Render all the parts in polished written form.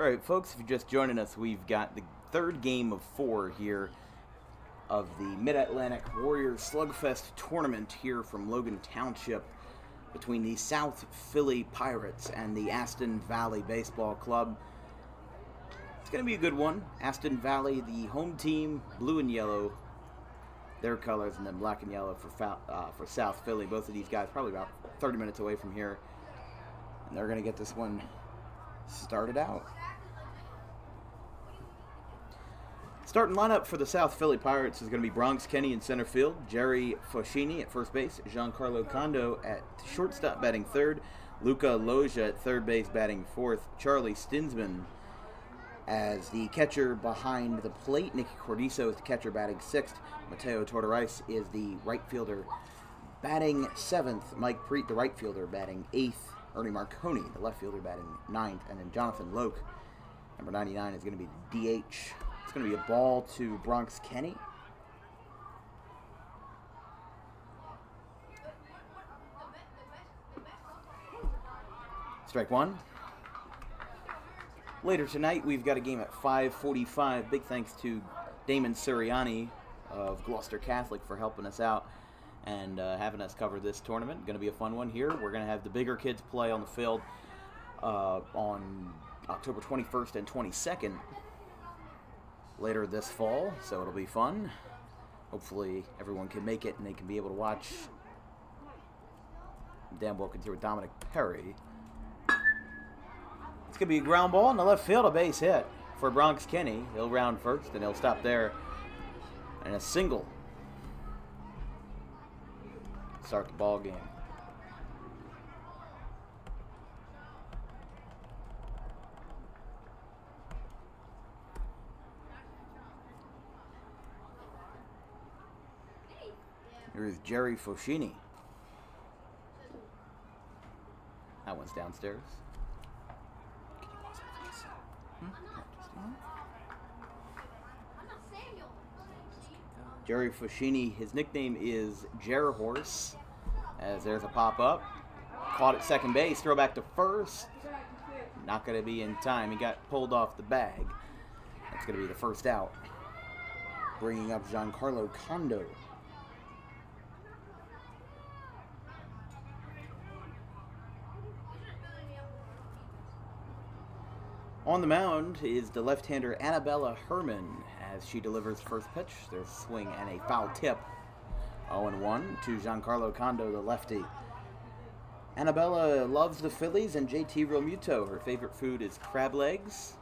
Alright folks, if you're just joining us, we've got the third game of 4 here of the Mid-Atlantic Warriors Slugfest tournament here from Logan Township between the South Philly Pirates and the Aston Valley Baseball Club. It's going to be a good one. Aston Valley, the home team, blue and yellow, their colors, and then black and yellow for South Philly. Both of these guys probably about 30 minutes away from here. And they're going to get this one started out. Starting lineup for the South Philly Pirates is going to be Bronx Kenny in center field, Jerry Foschini at first base, Giancarlo Condo at shortstop batting third, Luca Loja at third base batting fourth, Charlie Stinsman as the catcher behind the plate, Nicky Cordiso is the catcher batting sixth, Mateo Tortorais is the right fielder batting seventh, Mike Preet, the right fielder, batting eighth, Ernie Marconi, the left fielder, batting ninth, and then Jonathan Loke, number 99, is going to be the DH. It's going to be a ball to Bronx Kenny. Strike one. Later tonight, we've got a game at 5:45. Big thanks to Damon Suriani of Gloucester Catholic for helping us out and having us cover this tournament. Going to be a fun one here. We're going to have the bigger kids play on the field on October 21st and 22nd. Later this fall, so it'll be fun. Hopefully everyone can make it and they can be able to watch Dan Wilkins here with Dominic Perry. It's going to be a ground ball in the left field, a base hit for Bronx Kenny. He'll round first and he'll stop there. And a single. Start the ball game. Here's Jerry Foschini. That one's downstairs. Jerry Foschini, his nickname is Horse. As there's a pop-up. Caught at second base, throw back to first. Not going to be in time. He got pulled off the bag. That's going to be the first out. Bringing up Giancarlo Condo. On the mound is the left-hander Annabella Herman as she delivers first pitch. There's a swing and a foul tip. 0-1 to Giancarlo Condo, the lefty. Annabella loves the Phillies and JT Realmuto. Her favorite food is crab legs.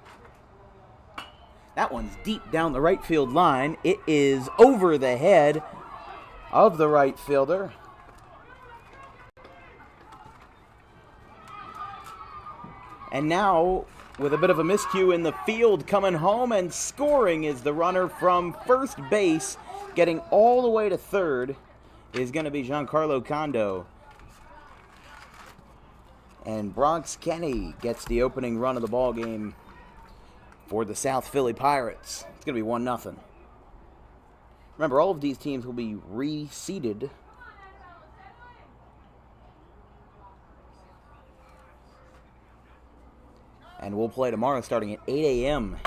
That one's deep down the right field line. It is over the head of the right fielder. And now, with a bit of a miscue in the field, coming home and scoring is the runner from first base. Getting all the way to third is going to be Giancarlo Condo. And Bronx Kenny gets the opening run of the ball game for the South Philly Pirates. It's going to be 1-0. Remember, all of these teams will be reseeded. And we'll play tomorrow starting at 8 a.m.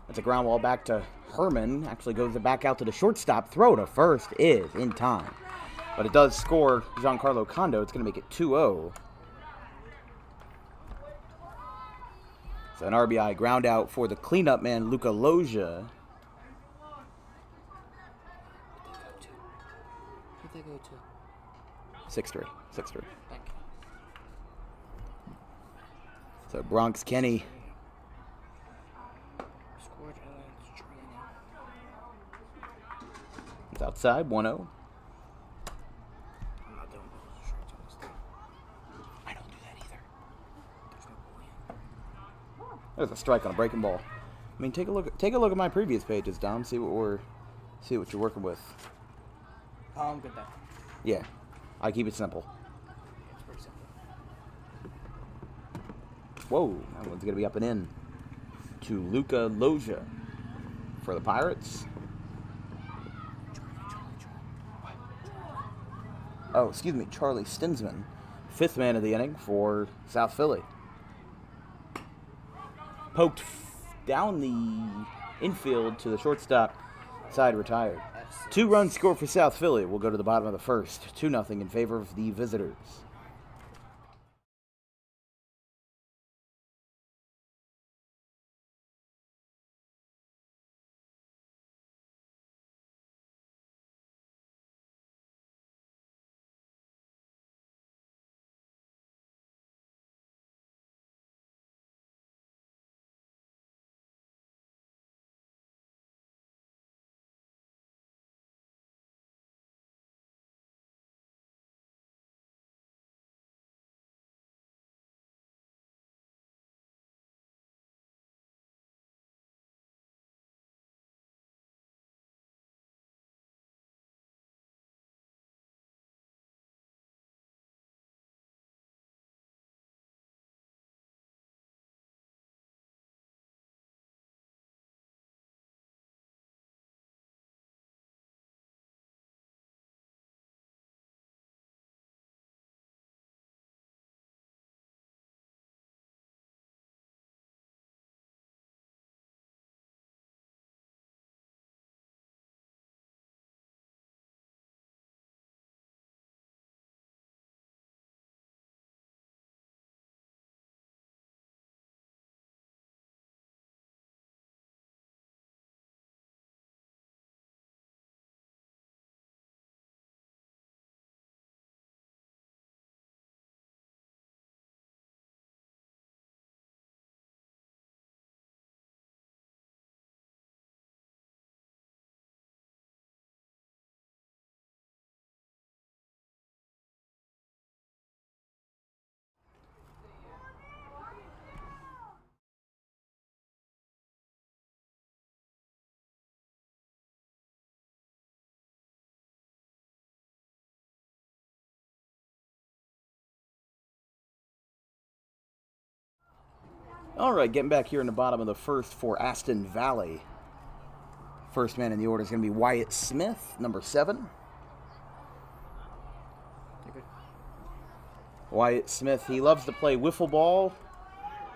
That's a ground ball back to Herman. Actually goes back out to the shortstop. Throw to first is in time. But it does score Giancarlo Condo. It's going to make it 2-0. So an RBI ground out for the cleanup man, Luca Loja. Where'd they go to? 6-3. 6-3. Thank you. So Bronx Kenny. Scored It's outside, 1-0. I'm not doing those shorts on this thing. I don't do that either. There's no point. There's a strike on a breaking ball. I mean, take a look at my previous pages, Dom. See what you're working with. Oh, I'm good there. Yeah, I keep it simple. It's pretty simple. Whoa, that one's going to be up and in to Luca Loja for the Pirates. Oh, excuse me, Charlie Stinsman, fifth man of the inning for South Philly. poked down the infield to the shortstop side, retired. 2 runs scored for South Philly. We'll go to the bottom of the first. 2-0 in favor of the visitors. All right, getting back here in the bottom of the first for Aston Valley. First man in the order is going to be Wyatt Smith, number 7. Wyatt Smith, he loves to play wiffle ball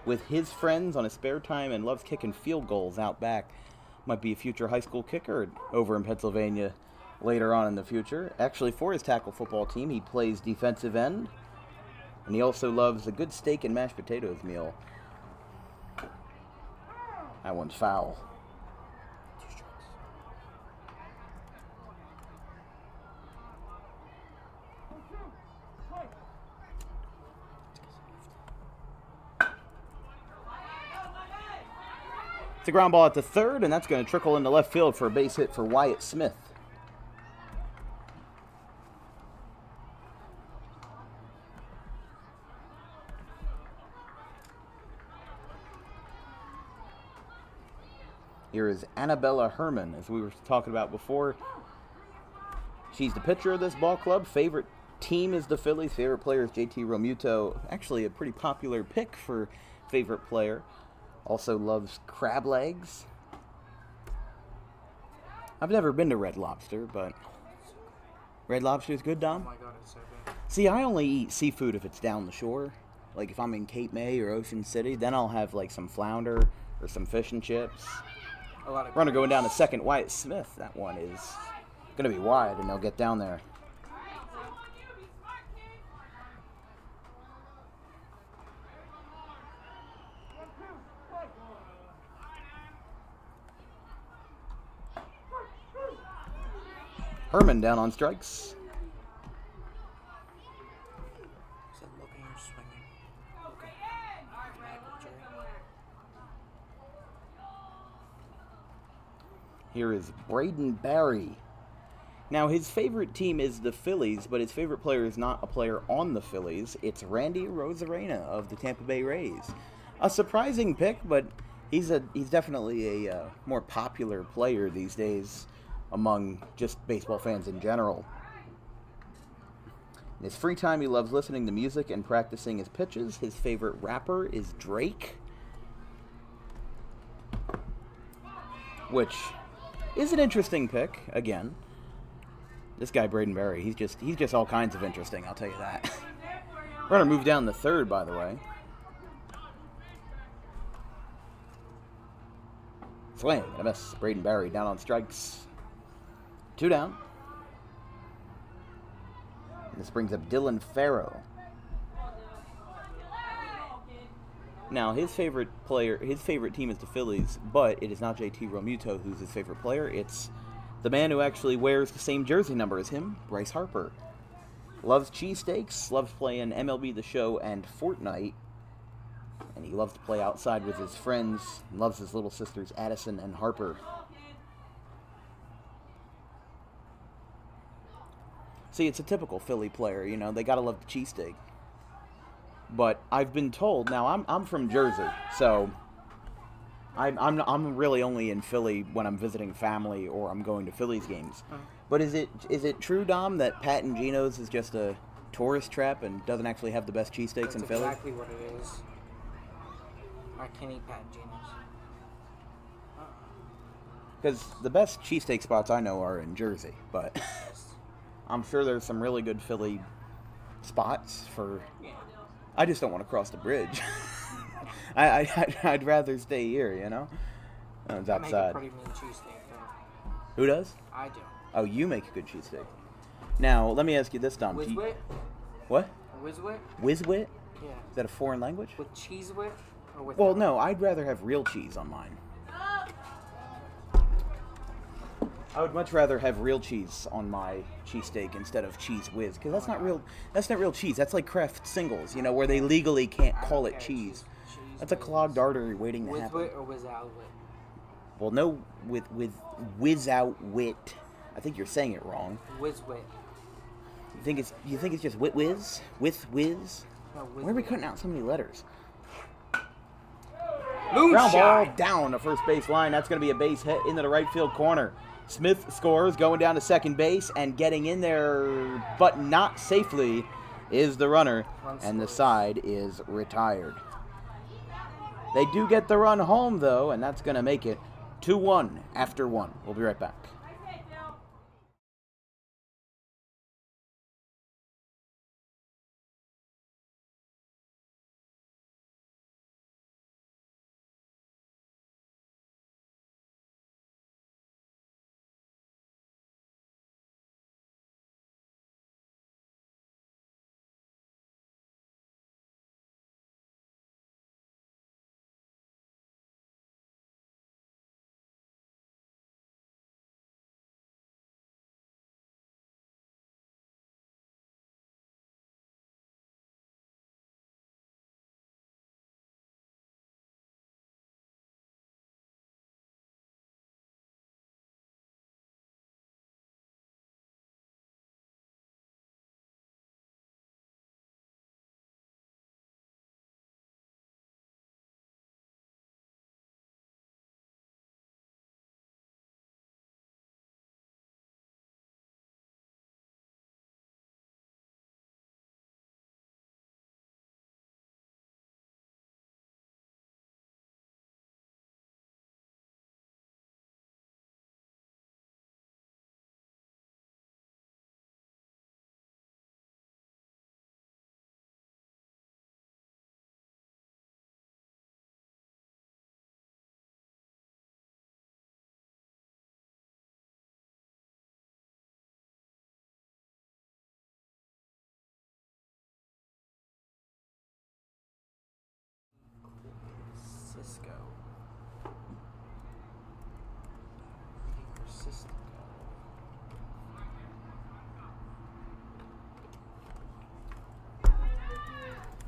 with his friends on his spare time and loves kicking field goals out back. Might be a future high school kicker over in Pennsylvania later on in the future. Actually, for his tackle football team, he plays defensive end. And he also loves a good steak and mashed potatoes meal. That one's foul. It's a ground ball at the third, and that's going to trickle into left field for a base hit for Wyatt Smith. Here is Annabella Herman, as we were talking about before. She's the pitcher of this ball club. Favorite team is the Phillies. Favorite player is JT Realmuto. Actually, a pretty popular pick for favorite player. Also loves crab legs. I've never been to Red Lobster, but Red Lobster is good, Dom? Oh my god, it's so good. See, I only eat seafood if it's down the shore. Like if I'm in Cape May or Ocean City, then I'll have like some flounder or some fish and chips. A lot of Runner going down to second, Wyatt Smith. That one is going to be wide, and they'll get down there. Herman down on strikes. Is that looking or swinging? Okay. Here is Braden Barry. Now, his favorite team is the Phillies, but his favorite player is not a player on the Phillies. It's Randy Rosarena of the Tampa Bay Rays. A surprising pick, but he's definitely a more popular player these days among just baseball fans in general. In his free time, he loves listening to music and practicing his pitches. His favorite rapper is Drake, which is an interesting pick. Again, this guy Braden Berry, he's just all kinds of interesting. I'll tell you that. Runner moved down the third, by the way. Swing and a miss. Braden Barry down on strikes. 2 down. And this brings up Dylan Farrow. Now, his favorite team is the Phillies, but it is not JT Realmuto who's his favorite player. It's the man who actually wears the same jersey number as him, Bryce Harper. Loves cheesesteaks, loves playing MLB The Show and Fortnite, and he loves to play outside with his friends, loves his little sisters Addison and Harper. See, it's a typical Philly player, you know, they gotta love the cheesesteak. But I've been told, now I'm from Jersey, so I'm really only in Philly when I'm visiting family or I'm going to Phillies games. But is it true, Dom, that Pat and Gino's is just a tourist trap and doesn't actually have the best cheesesteaks in Philly? That's exactly what it is. I can't eat Pat and Gino's. Because the best cheesesteak spots I know are in Jersey, but I'm sure there's some really good Philly spots for... Yeah. I just don't want to cross the bridge. I'd rather stay here, you know? It's I make a outside. pretty mean cheesesteak, though. Who does? I do. Oh, you make a good cheesesteak. Now, let me ask you this, Dom. Whizwit? What? Whizwit? Whizwit? Yeah. Is that a foreign language? With cheese wit? Or with Well, no, I'd rather have real cheese on mine. I would much rather have real cheese on my cheesesteak instead of Cheese Whiz, because that's not real cheese. That's like Kraft Singles, you know, where they legally can't call it cheese. That's a clogged artery waiting to happen. Whizwit or without wit? Well, no, without wit. I think you're saying it wrong. Whizwit. You think it's just whiz? With whiz? No, Why are we cutting out so many letters? Moonshine! Ground ball down the first base line. That's going to be a base hit into the right field corner. Smith scores, going down to second base, and getting in there, but not safely, is the runner, and the side is retired. They do get the run home, though, and that's going to make it 2-1 after 1. We'll be right back. Cisco.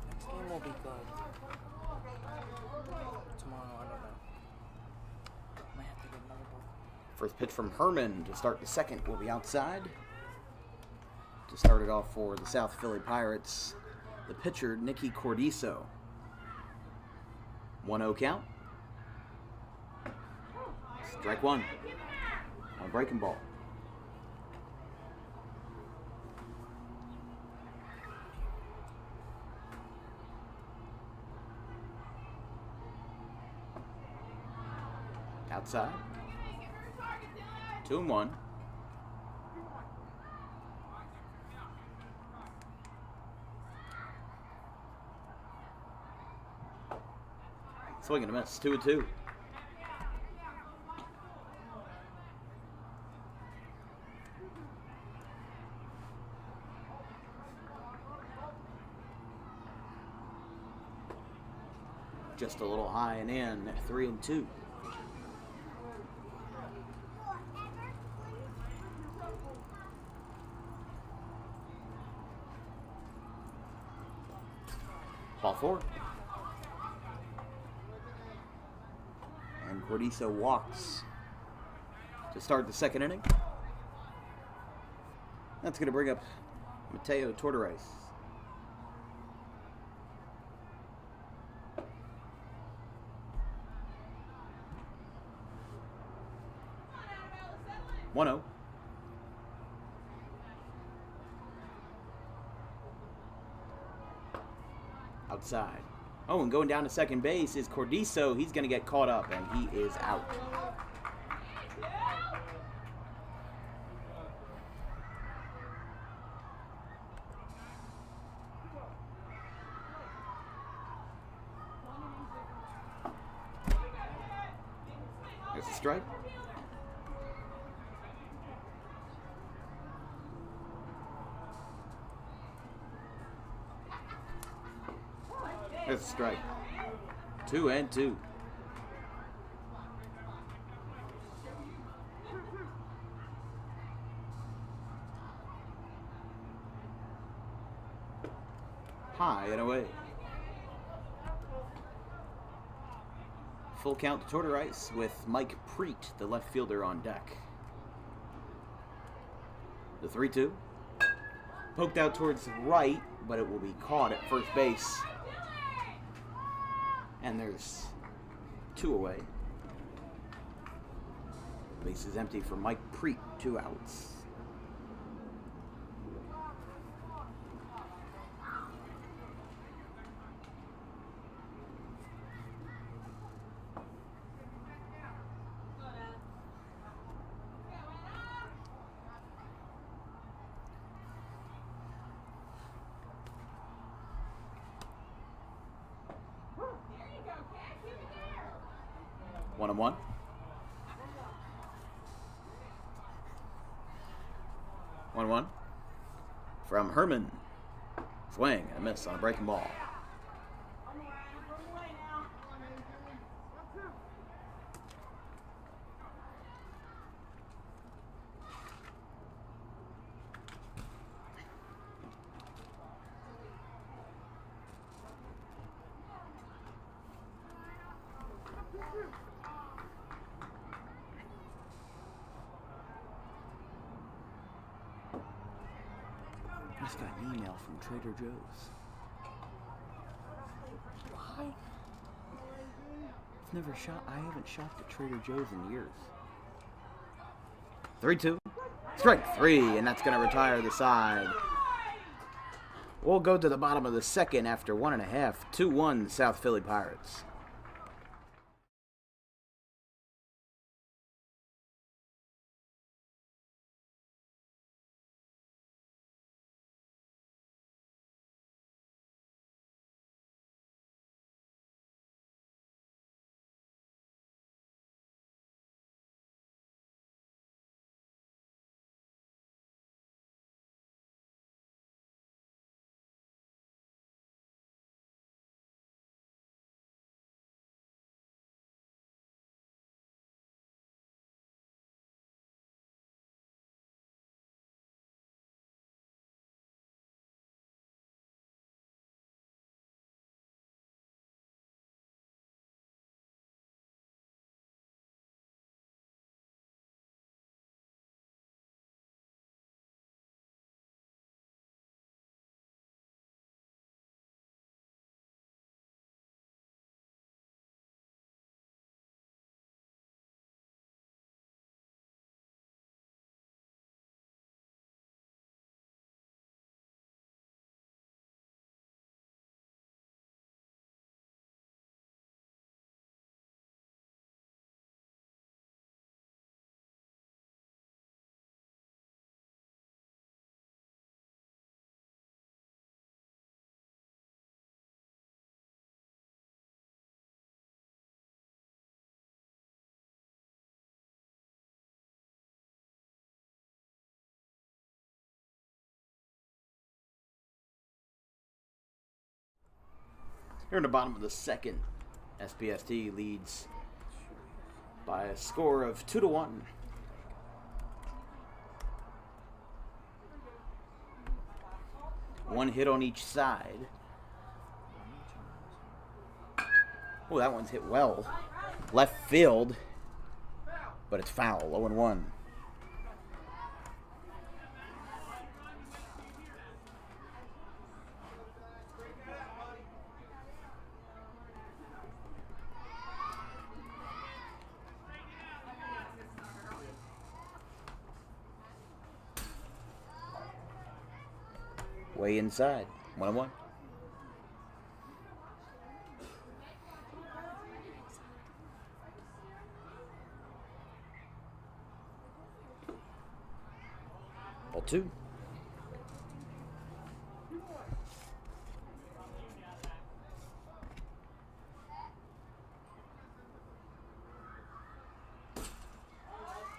Next game will be good. Tomorrow, I don't know. Might have to get another book. First pitch from Herman to start the second will be outside. To start it off for the South Philly Pirates, the pitcher, Nicky Cordiso. 1-0 count. Strike one on a breaking ball. Outside. 2-1. Swing and a miss. 2-2. just a little high and in. 3-2. Ball 4. And Cordiso walks to start the second inning. That's going to bring up Mateo Tortoreis. One 0. Outside. Oh, and going down to second base is Cordiso. He's going to get caught up, and he is out. There's a strike. There's a strike. 2-2. High and away. Full count to Tortoreis with Mike Preet, the left fielder, on deck. The 3-2. Poked out towards the right, but it will be caught at first base. And there's 2 away. Base is empty for Mike Preet, 2 outs. One and one. 1-1 from Herman. Swing and a miss on a breaking ball. I just got an email from Trader Joe's. Why? I haven't shopped at Trader Joe's in years. 3-2. Strike 3, and that's going to retire the side. We'll go to the bottom of the second after 1.5. 2-1 South Philly Pirates. Here in the bottom of the second, SPST leads by a score of 2-1. One hit on each side. Oh, that one's hit well. Left field, but it's foul. 0-1. Way inside. 1-1. Ball 2.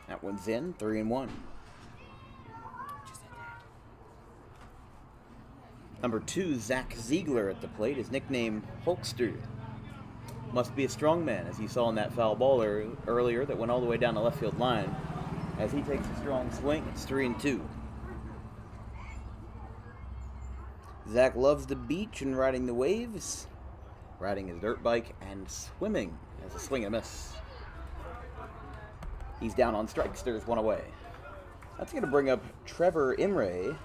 That one's in. 3-1. Number 2, Zach Ziegler at the plate. His nickname, Hulkster. Must be a strong man, as you saw in that foul ball earlier that went all the way down the left field line. As he takes a strong swing, it's 3-2. Zach loves the beach and riding the waves, riding his dirt bike, and swimming as a swing and a miss. He's down on strikes. There's one away. That's going to bring up Trevor Imre.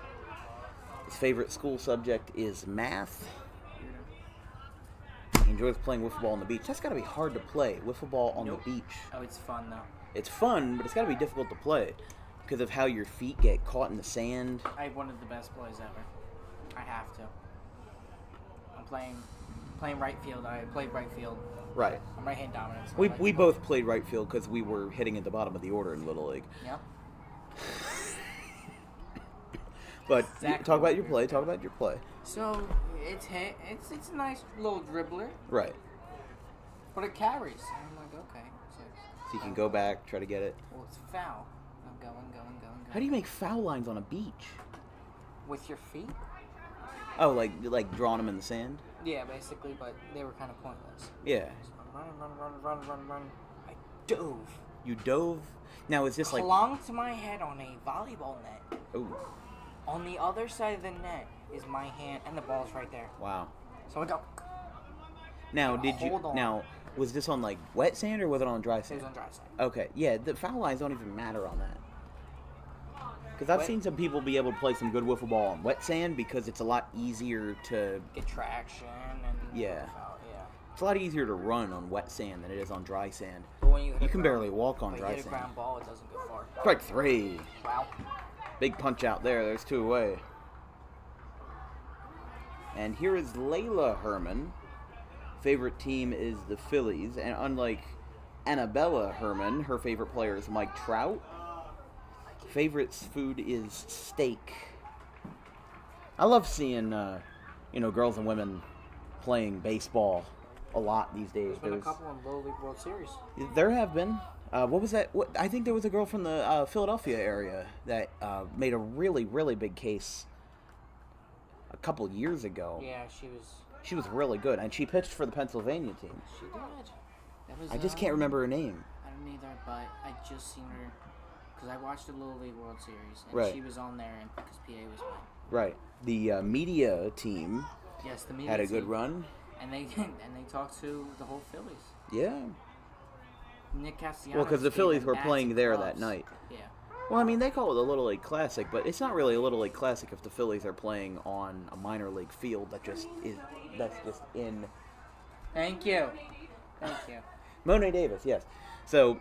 His favorite school subject is math. He enjoys playing wiffle ball on the beach. That's got to be hard to play, wiffle ball on the beach. Oh, it's fun, though. It's fun, but it's got to be difficult to play because of how your feet get caught in the sand. I have one of the best plays ever. I have to. I'm playing right field. I played right field. Right. I'm right-hand dominant. So We both played right field because we were hitting at the bottom of the order in Little League. Yep. But Exactly. talk about your play. Talk about your play. So it's a nice little dribbler, Right. but it carries. And I'm like, okay. So you can go back, try to get it. Well, it's foul. I'm going. How do you make foul lines on a beach? With your feet? Oh, like drawing them in the sand? Yeah, basically, but they were kind of pointless. Yeah. So I'm run. I dove. You dove. Now is this like? Clung to my head on a volleyball net. Oh, On the other side of the net is my hand, and the ball's right there. wow. So I go. Now did you? Hold on. Now was this on like wet sand or was it on dry It sand? was on dry side. Okay, yeah. The foul lines don't even matter on that. Because I've seen some people be able to play some good wiffle ball on wet sand because it's a lot easier to. Get traction and. Yeah. Foul, yeah. It's a lot easier to run on wet sand than it is on dry sand. But when you hit You a can ground- barely walk on when dry you hit a sand. ground ball, it doesn't go far. Strike 3. Wow. Big punch out there. There's 2 away. And here is Layla Herman. Favorite team is the Phillies. And unlike Annabella Herman, her favorite player is Mike Trout. Favorite food is steak. I love seeing, girls and women playing baseball a lot these days. There's been a couple in Little League World Series. There have been. What was that? I think there was a girl from the Philadelphia area that made a really, really big case a couple years ago. Yeah, she was. She was really good, and she pitched for the Pennsylvania team. She did. That was, I just can't remember her name. I don't either, but I just seen her because I watched the Little League World Series, and Right. she was on there, and because PA was playing. Right. The media team Yes, the media had a good team. run. And they talked to the whole Phillies. Yeah. Nick Castellanos. Well, because the gave Phillies them were bats playing and there gloves. that night. Yeah. Well, I mean, they call it a Little League Classic, but it's not really a Little League Classic if the Phillies are playing on a minor league field that's just in Thank you. Thank you. Monet Davis, yes. So,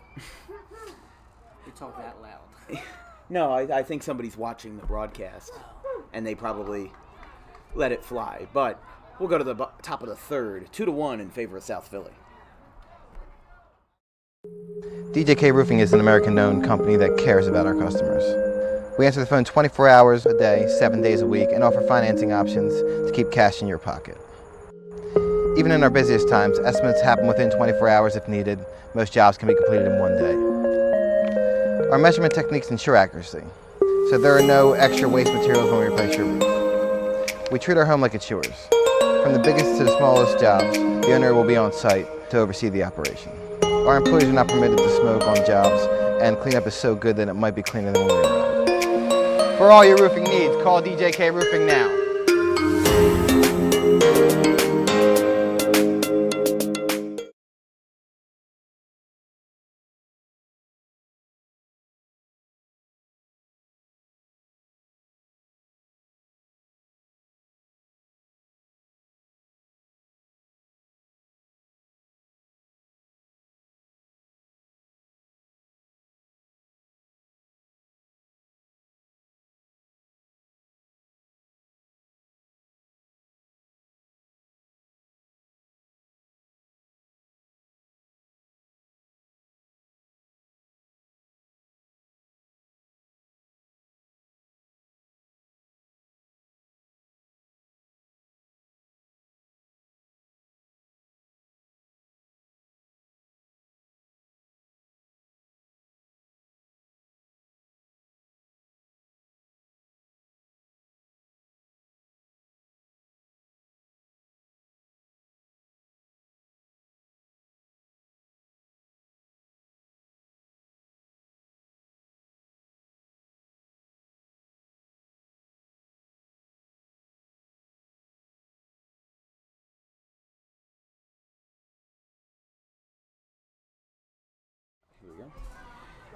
You talk that loud. no, I think somebody's watching the broadcast, and they probably let it fly. But we'll go to the top of the third, 2-1 in favor of South Philly. DJK Roofing is an American-known company that cares about our customers. We answer the phone 24 hours a day, 7 days a week, and offer financing options to keep cash in your pocket. Even in our busiest times, estimates happen within 24 hours if needed. Most jobs can be completed in 1 day. Our measurement techniques ensure accuracy, so there are no extra waste materials when we replace your roof. We treat our home like it's yours. From the biggest to the smallest jobs, the owner will be on site to to oversee the operation. Our employees are not permitted to smoke on jobs, and cleanup is so good that it might be cleaner than when we arrive. For all your roofing needs, call DJK Roofing now.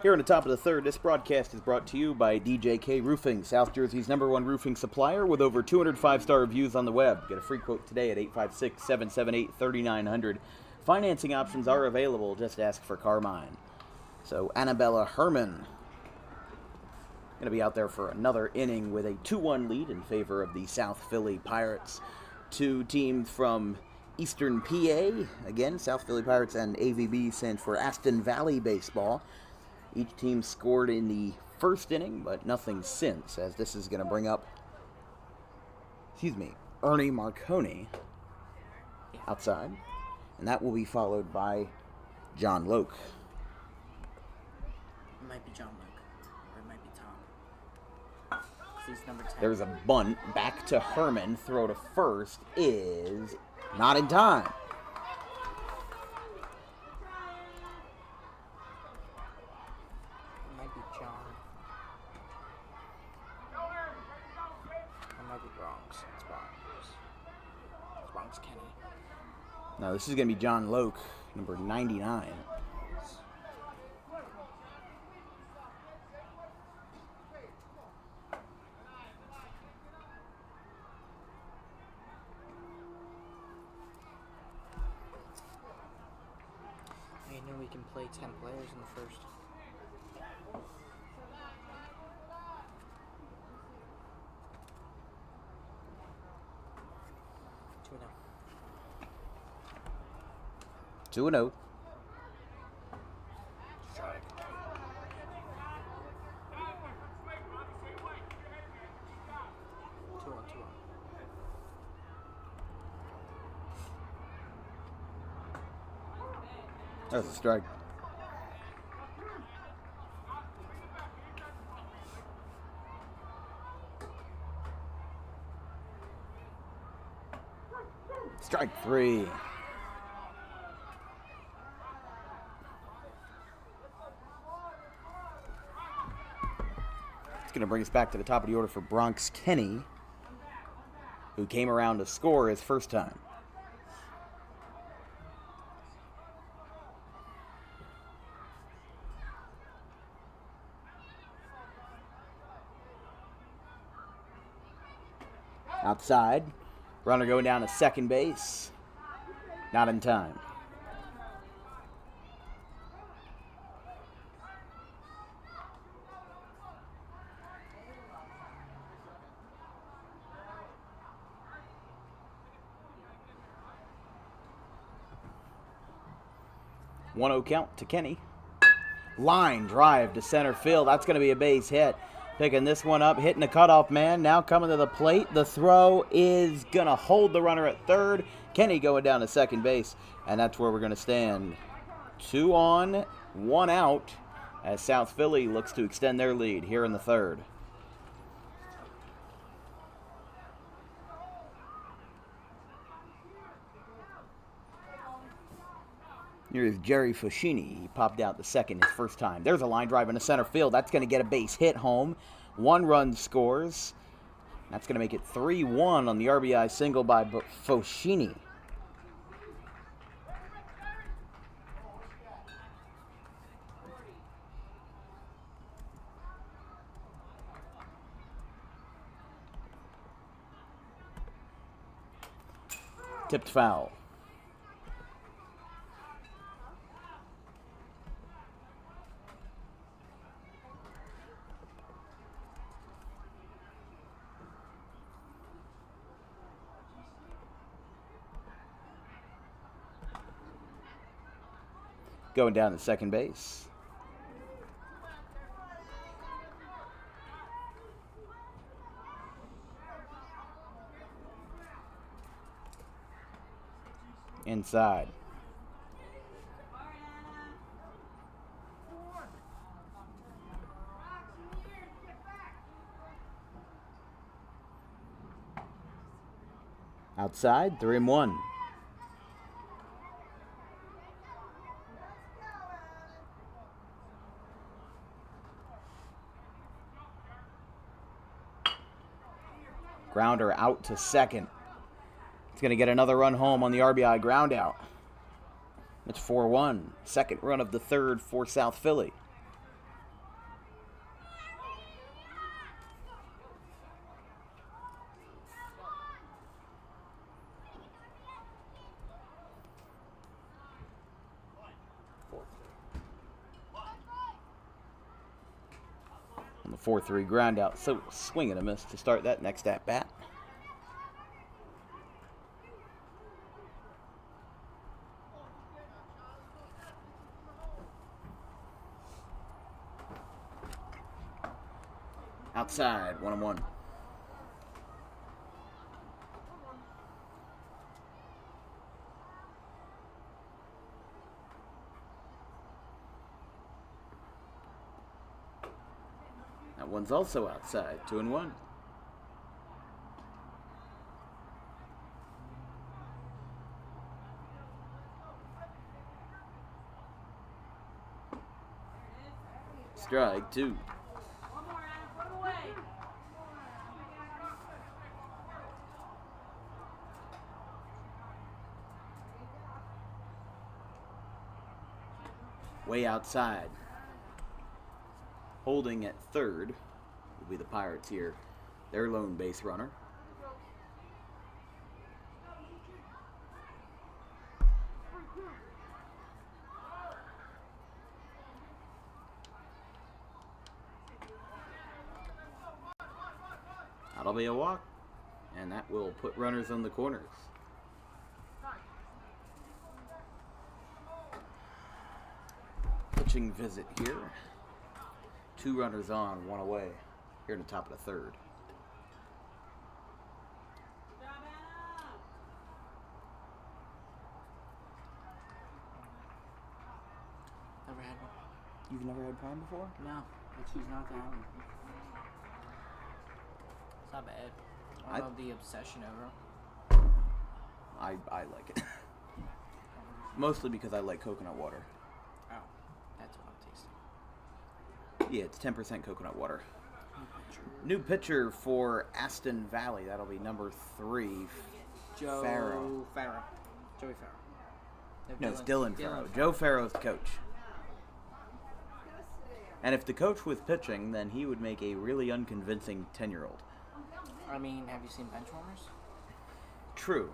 Here on the top of the third, this broadcast is brought to you by DJK Roofing, South Jersey's #1 roofing supplier with over 200 5-star reviews on the web. Get a free quote today at 856-778-3900. Financing options are available. Just ask for Carmine. So Annabella Herman going to be out there for another inning with a 2-1 lead in favor of the South Philly Pirates. Two teams from Eastern PA. Again, South Philly Pirates and AVB stands for Aston Valley Baseball. Each team scored in the first inning, but nothing since, as this is going to bring up, Ernie Marconi outside. And that will be followed by John Loke. It might be John Luke, or it might be Tom. He's number 10. There's a bunt back to Herman. Throw to first is not in time. It might be John. It might be Bronx. It's Bronx. It's Bronx Kenny. No, this is going to be John Loke, number 99. I know we can play 10 players in the first. Two and 2-0. strike. Two on. That's a strike. Strike 3. It's going to bring us back to the top of the order for Bronx Kenny, who came around to score his first time. Outside, runner going down to second base. Not in time. One 0 count to Kenny. Line drive to center field. That's going to be a base hit. Picking this one up, hitting the cutoff man. Now coming to the plate. The throw is going to hold the runner at third. Kenny going down to second base. And that's where we're going to stand. 2 on, 1 out, as South Philly looks to extend their lead here in the third. Here's Jerry Foschini. He popped out the second his first time. There's a line drive into center field. That's going to get a base hit home. 1 run scores. That's going to make it 3-1 on the RBI single by Foschini. Tipped foul. Going down to second base. Inside. Outside, 3-1. Grounder out to second. It's going to get another run home on the RBI ground out. It's 4-1. Second run of the third for South Philly. On the 4-3 ground out. So swing and a miss to start that next at bat. Outside, 1-1. That one's also outside, 2-1. Strike 2. Way outside. Holding at third will be the Pirates here. Their lone base runner. That'll be a walk, and that will put runners on the corners. Pitching visit here. 2 runners on, 1 away. Here in the top of the third. Never had one. You've never had Prime before? No, I choose not to have one. It's not bad. I love the obsession over them. I like it. Mostly because I like coconut water. Oh, that's what I'm tasting. Yeah, it's 10% coconut water. New pitcher for Aston Valley. That'll be number 3. Joe Farrow. Joey Farrow. No, it's Dylan Farrow. Joe Farrow's the coach. And if the coach was pitching, then he would make a really unconvincing 10-year-old. I mean, have you seen Benchwarmers? True.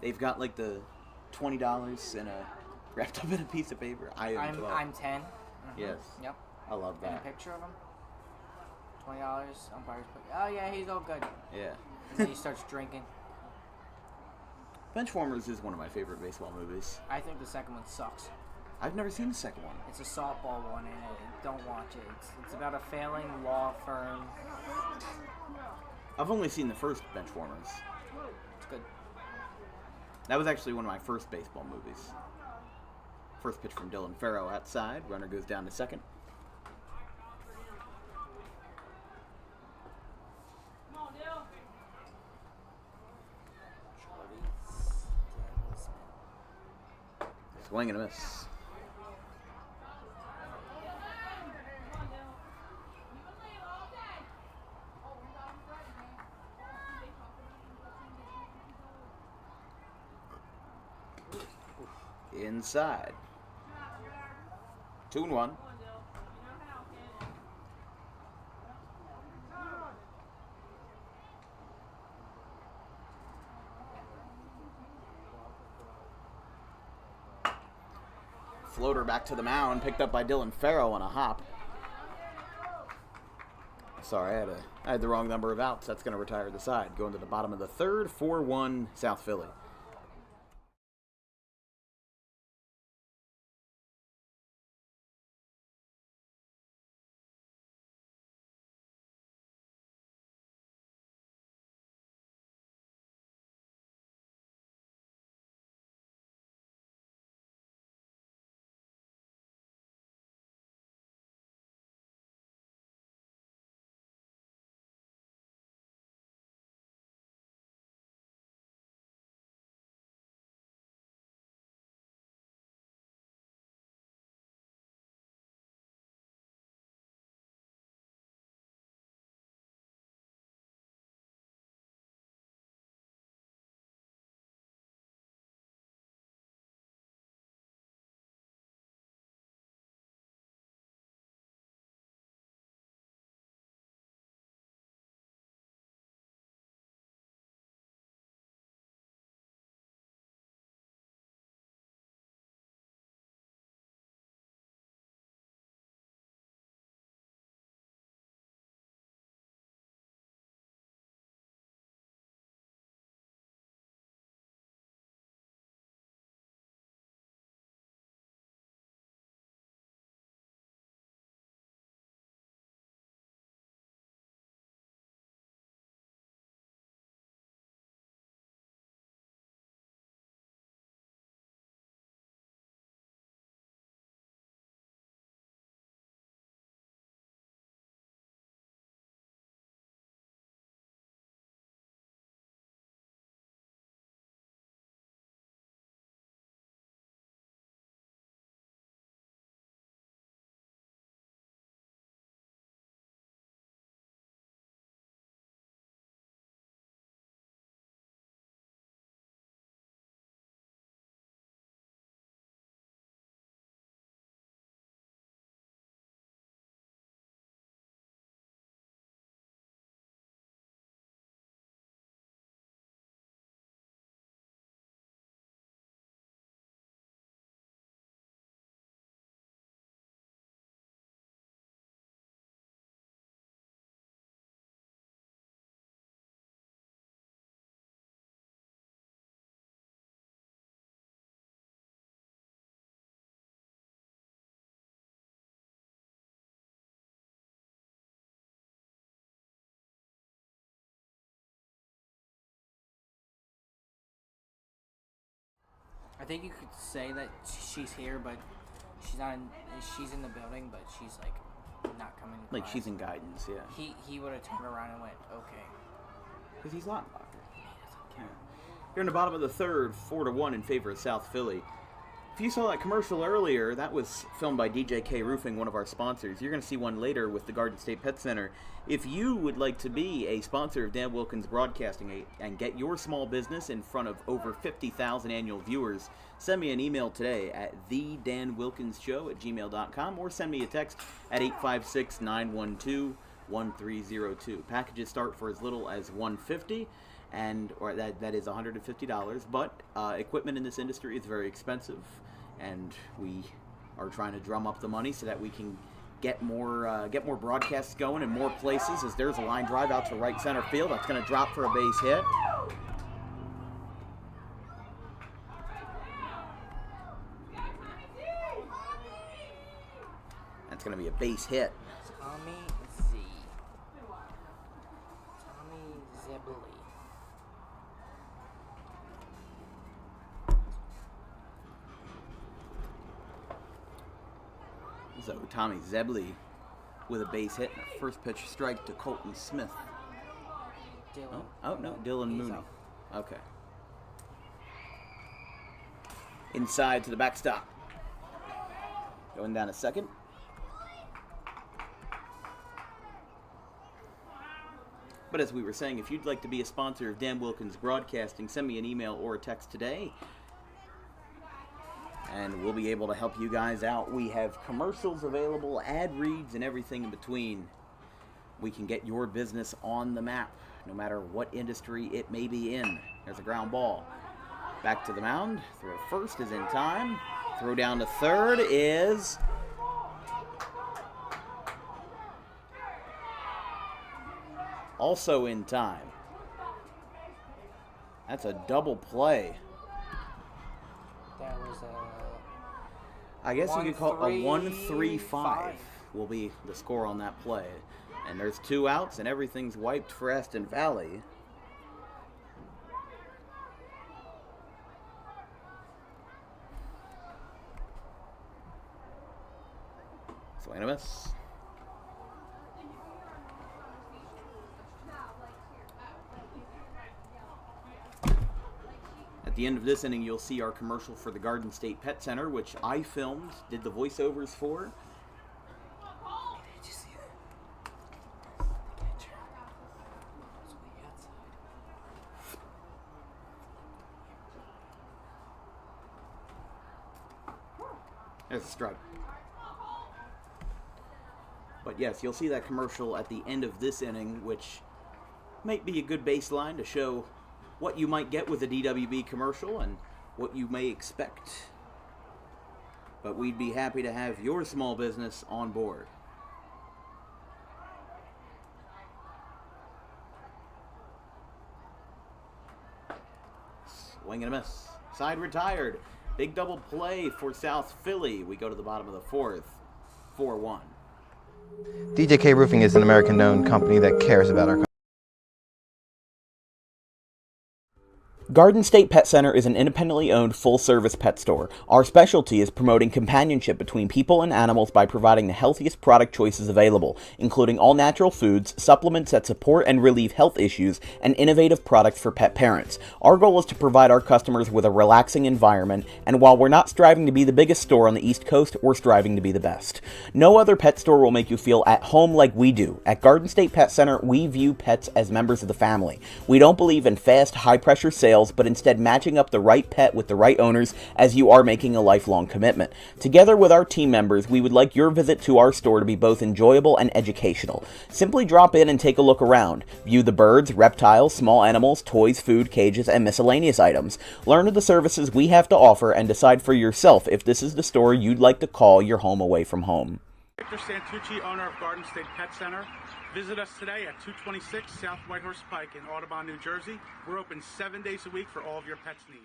They've got like the $20 in a wrapped up in a piece of paper. I'm 10. Mm-hmm. Yes. Yep. I love And a that. picture of him. $20. Umpires put, oh yeah, he's all good. Yeah. And then he starts drinking. Benchwarmers is one of my favorite baseball movies. I think the second one sucks. I've never seen the second one. It's a softball one, and don't watch it. It's about a failing law firm. I've only seen the first Benchwarmers. It's good. That was actually one of my first baseball movies. First pitch from Dylan Farrow outside. Runner goes down to second. Swing and a miss. inside. 2-1. Floater back to the mound, picked up by Dylan Farrow on a hop. Sorry, I had the wrong number of outs. That's going to retire the side. Going to the bottom of the third, 4-1 South Philly. I think you could say that she's here, but she's not. She's in the building, but she's like not coming. To Like class. she's in guidance, yeah. He would have turned around and went, okay. Because he's Lautenbacher. Yeah. Here in the bottom of the third, 4-1 in favor of South Philly. If you saw that commercial earlier, that was filmed by DJK Roofing, one of our sponsors. You're going to see one later with the Garden State Pet Center. If you would like to be a sponsor of Dan Wilkins Broadcasting and get your small business in front of over 50,000 annual viewers, send me an email today at thedanwilkinsshow@gmail.com or send me a text at 856-912-1302. Packages start for as little as $150. Or that is $150, but equipment in this industry is very expensive, and we are trying to drum up the money so that we can get more broadcasts going in more places. As there's a line drive out to right center field, that's going to drop for a base hit. That's going to be a base hit. Tommy Zebley. So Tommy Zebley with a base hit and a first pitch strike to Colton Smith. Dylan. Oh no, Dylan He's Mooney. up. Okay. Inside to the backstop. Going down a second. But as we were saying, if you'd like to be a sponsor of Dan Wilkins Broadcasting, send me an email or a text today and we'll be able to help you guys out. We have commercials available, ad reads, and everything in between. We can get your business on the map, no matter what industry it may be in. There's a ground ball. Back to the mound. Throw first is in time. Throw down to third is... also in time. That's a double play. That was a... I guess you could call it a 1-3-5 will be the score on that play. And there's 2 outs and everything's wiped for Aston Valley. Swing and a miss. At the end of this inning, you'll see our commercial for the Garden State Pet Center, which I filmed, did the voiceovers for. Did you see that? The catcher. It's way outside. There's a strike. But yes, you'll see that commercial at the end of this inning, which might be a good baseline to show what you might get with a DWB commercial and what you may expect. But we'd be happy to have your small business on board. Swing and a miss. Side retired. Big double play for South Philly. We go to the bottom of the 4th. 4-1. DJK Roofing is an American-known company that cares about our customers. Garden State Pet Center is an independently owned full-service pet store. Our specialty is promoting companionship between people and animals by providing the healthiest product choices available, including all-natural foods, supplements that support and relieve health issues, and innovative products for pet parents. Our goal is to provide our customers with a relaxing environment, and while we're not striving to be the biggest store on the East Coast, we're striving to be the best. No other pet store will make you feel at home like we do. At Garden State Pet Center, we view pets as members of the family. We don't believe in fast, high-pressure sales, but instead matching up the right pet with the right owners, as you are making a lifelong commitment. Together with our team members, we would like your visit to our store to be both enjoyable and educational. Simply drop in and take a look around. View the birds, reptiles, small animals, toys, food, cages, and miscellaneous items. Learn of the services we have to offer and decide for yourself if this is the store you'd like to call your home away from home. Victor Santucci, owner of Garden State Pet Center. Visit us today at 226 South Whitehorse Pike in Audubon, New Jersey. We're open 7 days a week for all of your pets' needs.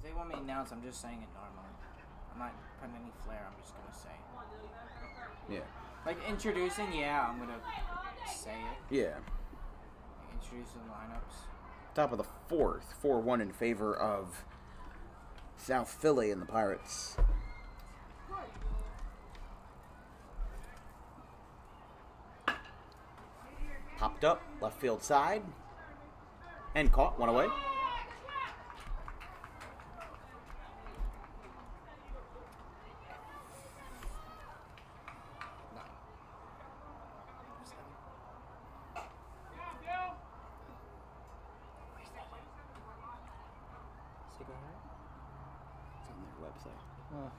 If they want me to announce, I'm just saying it normally. I'm not putting any flair, I'm just gonna say. Yeah. Like introducing, yeah, I'm gonna say it. Yeah. Like, introducing lineups. Top of the 4th. 4-1 in favor of South Philly and the Pirates. Popped up, left field side. And caught, one away. It's on their website. Oh.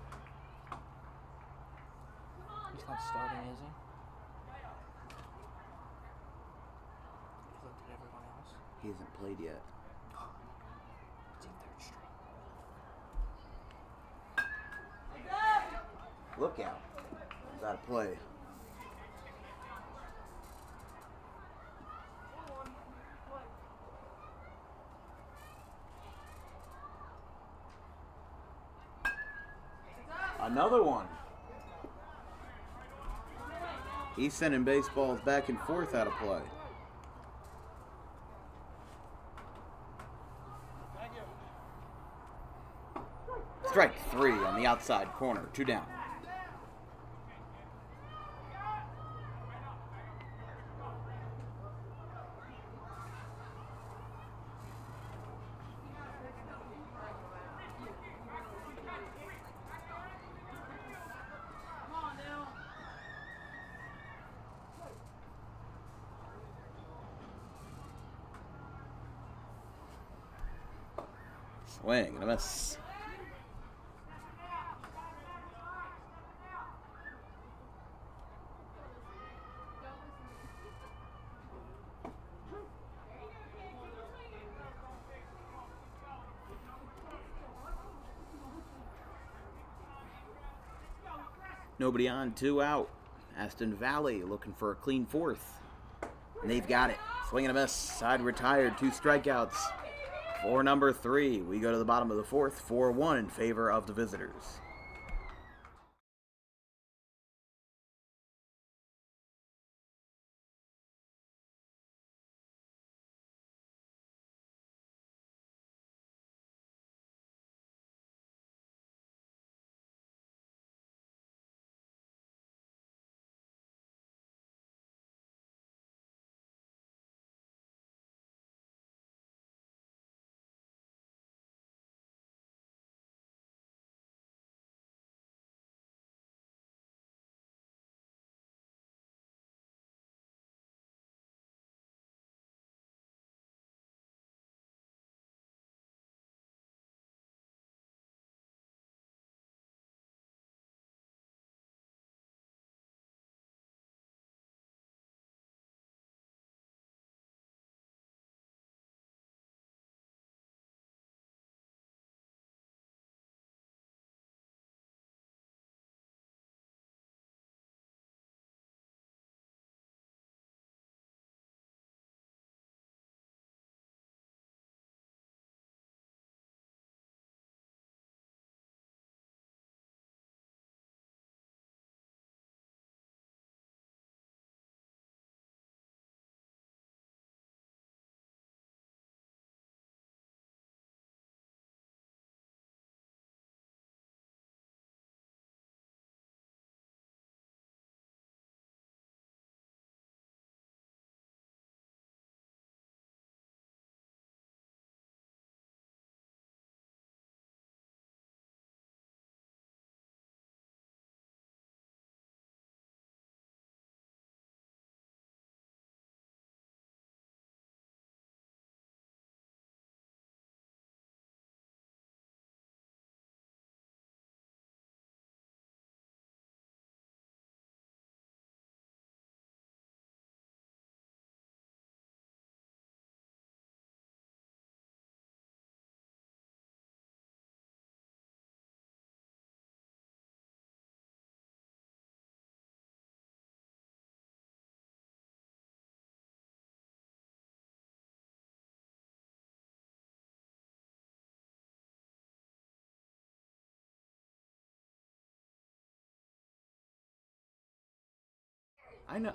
He's not starting, is he? He looked at everyone else. He hasn't played yet. It's in 3rd string. Look out. Got to play. Another one. He's sending baseballs back and forth out of play. Strike 3 on the outside corner. 2 down. Swing and a miss. Nobody on, 2 out. Aston Valley looking for a clean 4th. And they've got it. Swing and a miss. Side retired, 2 strikeouts. For number 3, we go to the bottom of the 4th, 4-1 in favor of the visitors.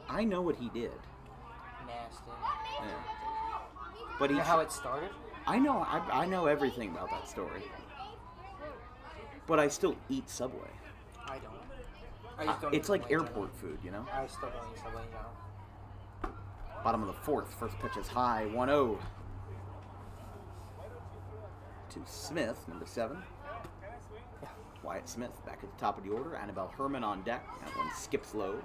I know what he did. Nasty. Yeah. But You know how it started? I know everything about that story. But I still eat Subway. I don't. I just don't It's eat like Subway in airport food, you know? general. I still don't eat Subway in general. Bottom of the 4th. First pitch is high. 1-0. To Smith, number 7. Yeah. Wyatt Smith back at the top of the order. Annabelle Herman on deck. That one skips low.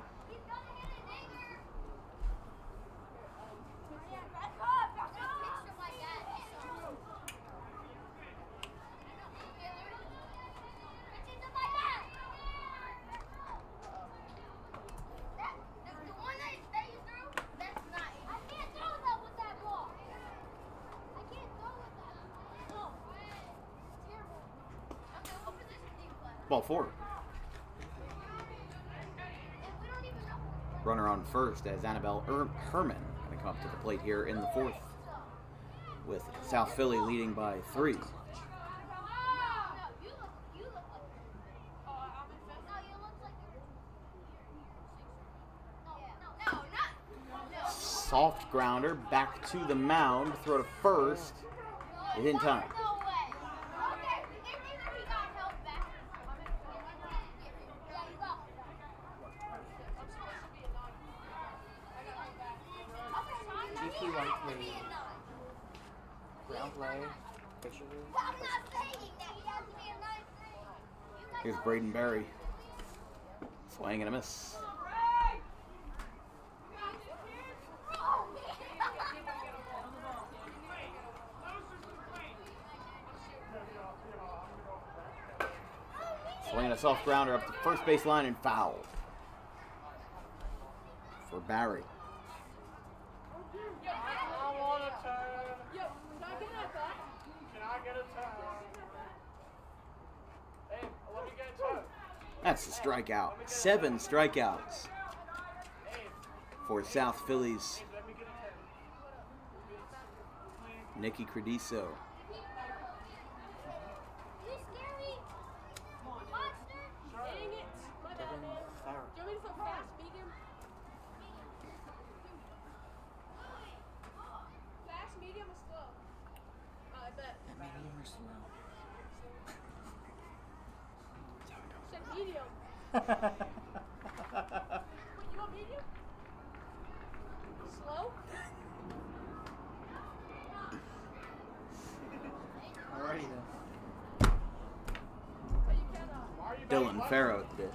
Ball 4. Runner on first as Annabelle Herman going to come up to the plate here in the 4th, with South Philly leading by 3. soft grounder back to the mound. Throw to first. It in time. GP 1-3. Ground play. Pitcher. Here's Braden Berry. Swing and a miss. Swinging a soft grounder up the first base line and foul for Barry. That's a strikeout. 7 strikeouts for South Philly's Nicky Crediso. Medium. You want medium? Slow? Alrighty then. Dylan Farrow at the dish.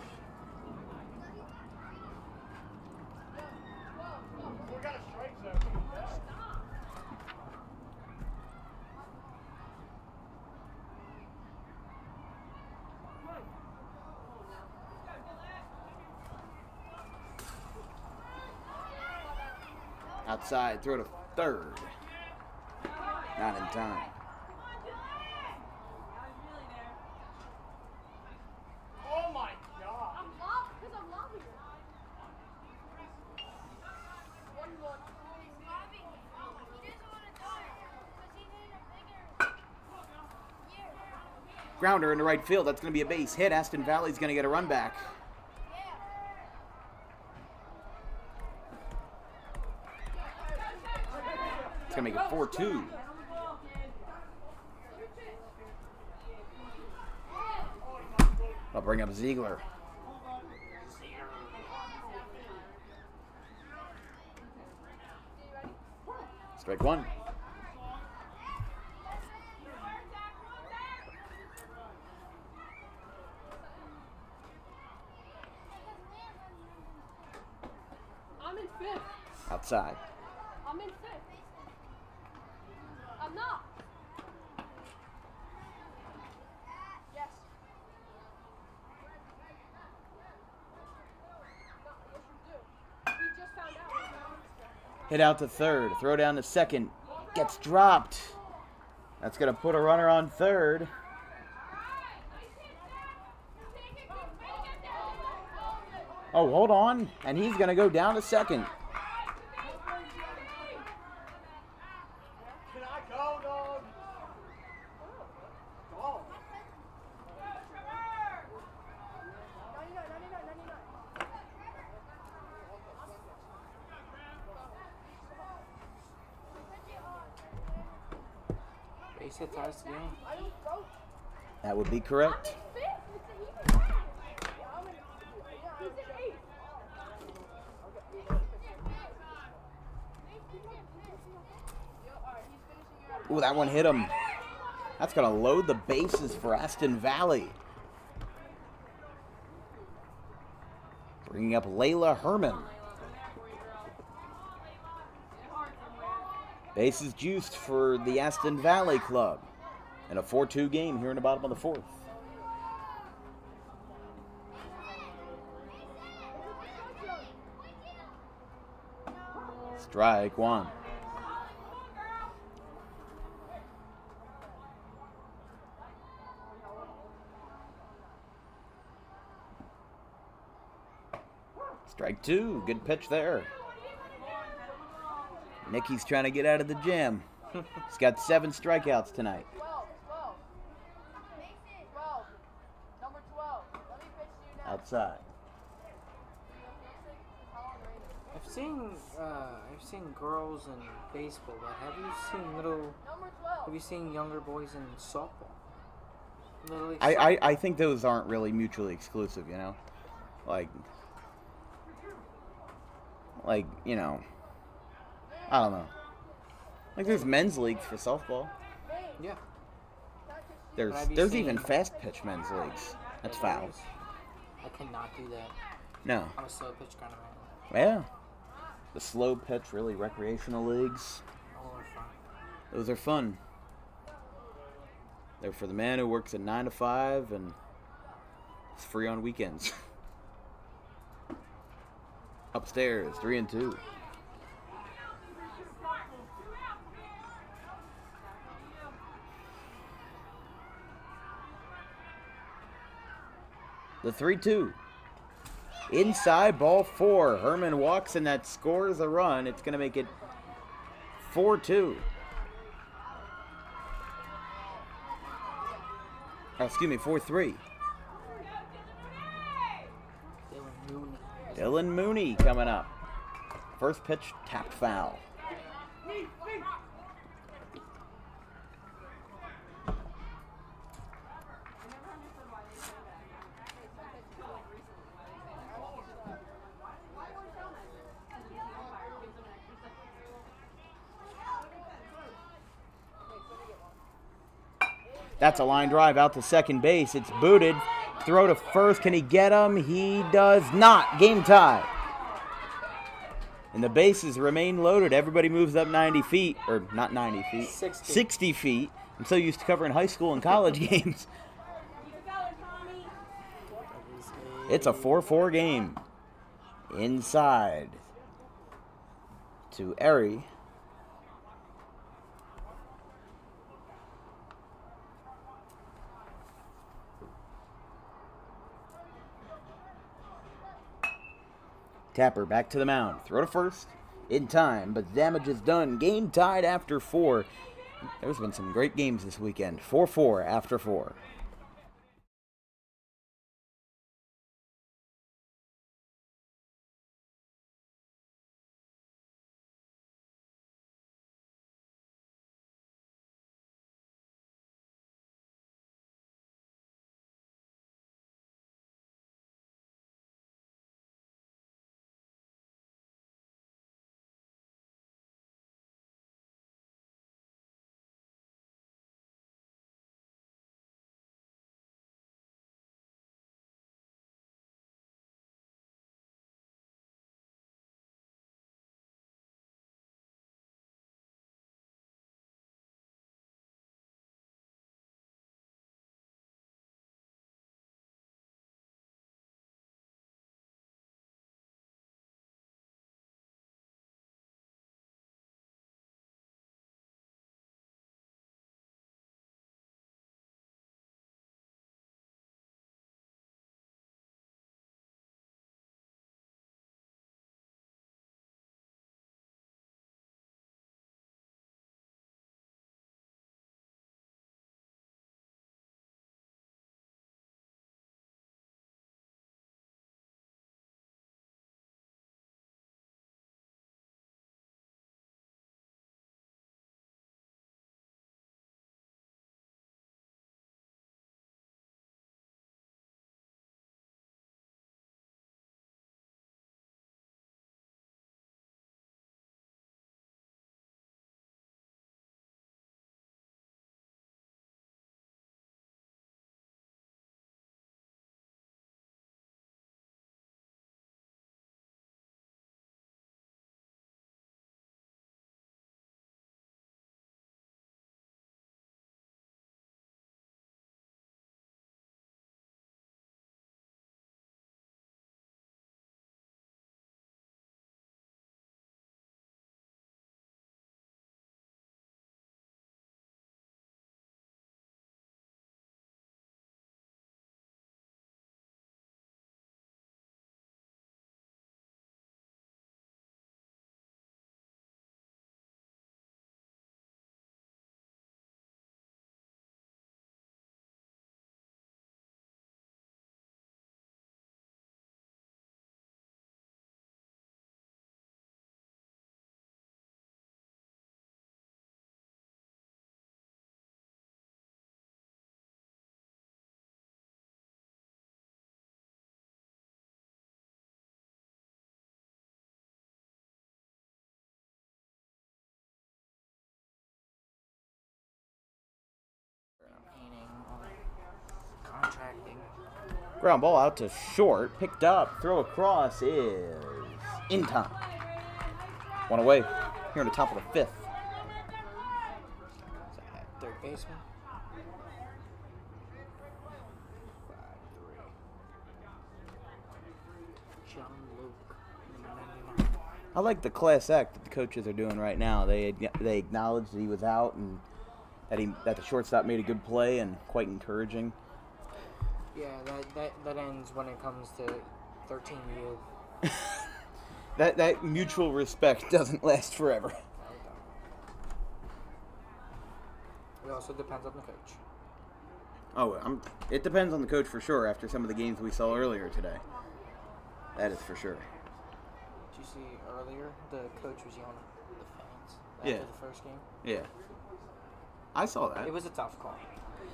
We got a strike zone. Outside, throw to third. Not in time. Oh my god. I'm lobbing. 1-1. Grounder into right field. That's going to be a base hit. Aston Valley's going to get a run back. It's going to make it 4-2. I'll bring up Ziegler. Strike one. I'm in fifth. Outside. I'm in fifth. I'm not. Yes. No, yes you do. We just found out. Hit out to third. Throw down to second. Gets dropped. That's going to put a runner on third. Oh, hold on. And he's going to go down to second. Can I go, dog? Dog. 99. Base hit ties the game. I don't throw. That would be correct. Fifth. It's an even. He's an eighth. Ooh, that one hit him. That's going to load the bases for Aston Valley. Bringing up Layla Herman. Bases juiced for the Aston Valley club. In a 4-2 game here in the bottom of the fourth. Strike one. Strike two. Good pitch there. Nicky's trying to get out of the jam. He's got 7 strikeouts tonight. 12. Number 12. Let me pitch to you now. Outside. I've I've seen girls in baseball, but have you seen younger boys in softball? Little League softball. I think those aren't really mutually exclusive, you know? Like, you know, I don't know. Like, there's men's leagues for softball. Yeah. There's even fast pitch men's leagues. That's foul. I cannot do that. No. I'm a slow pitch kind of man. Yeah. The slow pitch, really recreational leagues. All are fun. Those are fun. They're for the man who works at 9 to 5 and it's free on weekends. Upstairs, 3 and 2. The 3-2. Inside, ball 4. Herman walks and that scores a run. It's going to make it 4-2. Oh, excuse me, 4-3. Dylan Mooney coming up. First pitch, tapped foul. That's a line drive out to second base. It's booted. Throw to first. Can he get him? He does not. Game tie. And the bases remain loaded. Everybody moves up 90 feet. Or not 90 feet. 60 feet. I'm so used to covering high school and college games. It's a 4-4 game. Inside to Erie. Tapper back to the mound. Throw to first. In time, but damage is done. Game tied after 4. There's been some great games this weekend. 4-4 after 4. Ground ball out to short. Picked up. Throw across is in time. One away here in the top of the fifth. Third baseman. 5-3. John Luke, number 99. I like the class act that the coaches are doing right now. They acknowledged that he was out and that the shortstop made a good play and quite encouraging. Yeah, that ends when it comes to 13U. That mutual respect doesn't last forever. It also depends on the coach. Oh, it depends on the coach for sure. After some of the games we saw earlier today, that is for sure. Did you see earlier the coach was yelling at the fans Yeah. after the first game? Yeah, I saw that. It was a tough call.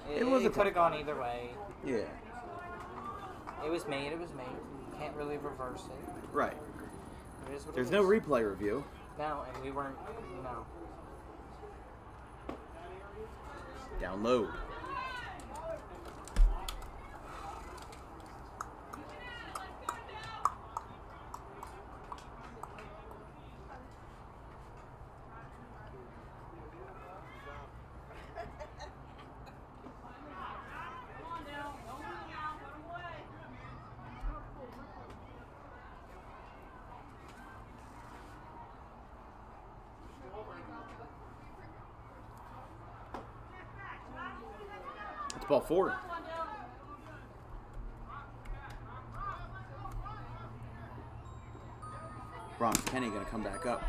It was a It tough could have gone either way. Yeah, It was made. You can't really reverse it. right. It is what There's it no is. replay review. No, and we weren't. No. Down low. It's ball 4. Bronx Kenny gonna come back up.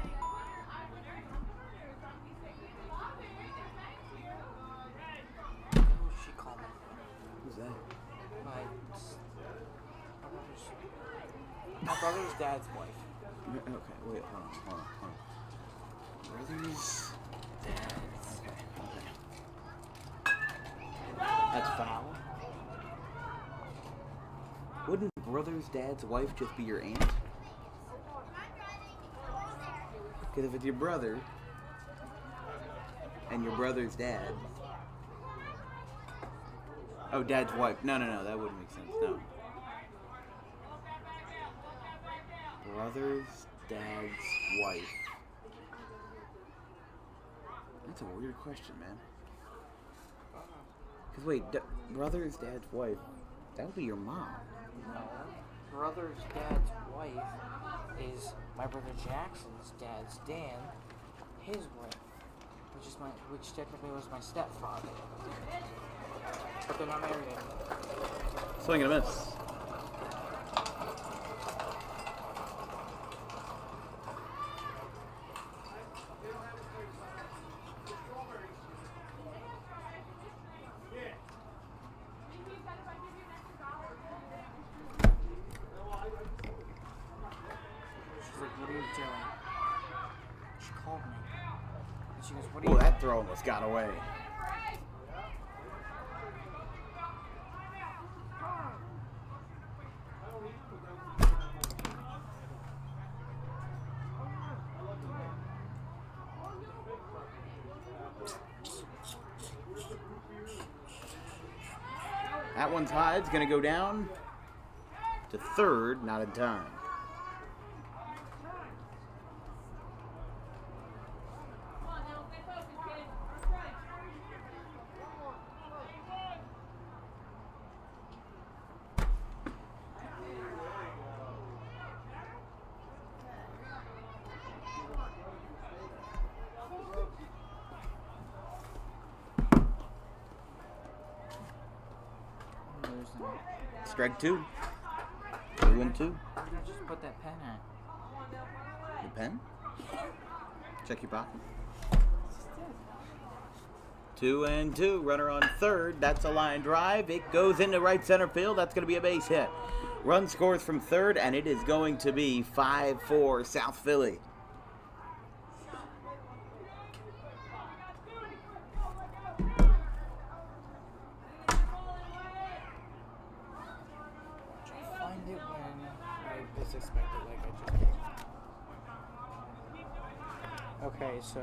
Who she called me? Who's that? My brother's dad's wife. Okay, wait, hold on. Brothers, dads. Okay. That's foul. Wouldn't brother's dad's wife just be your aunt? Because if it's your brother and your brother's dad. Oh, dad's wife. No, that wouldn't make sense. No. Brother's dad's wife. That's a weird question, man. Because wait, brother's dad's wife, that would be your mom. No. Brother's dad's wife is my brother Jackson's dad's Dan, his wife, which technically was my stepfather. But they're not married anymore. Swing and a miss. She's like, what are you doing? She called me. And she goes, what are Oh, you that throw almost got away. That one's high. It's going to go down to third, not in time. Strike 2. 2-2. just put that pen at? The pen? Check your pocket. 2-2. Runner on third. That's a line drive. It goes into right center field. That's going to be a base hit. Run scores from third, and it is going to be 5-4 South Philly. Find it when I disrespect it like I just did. Okay, so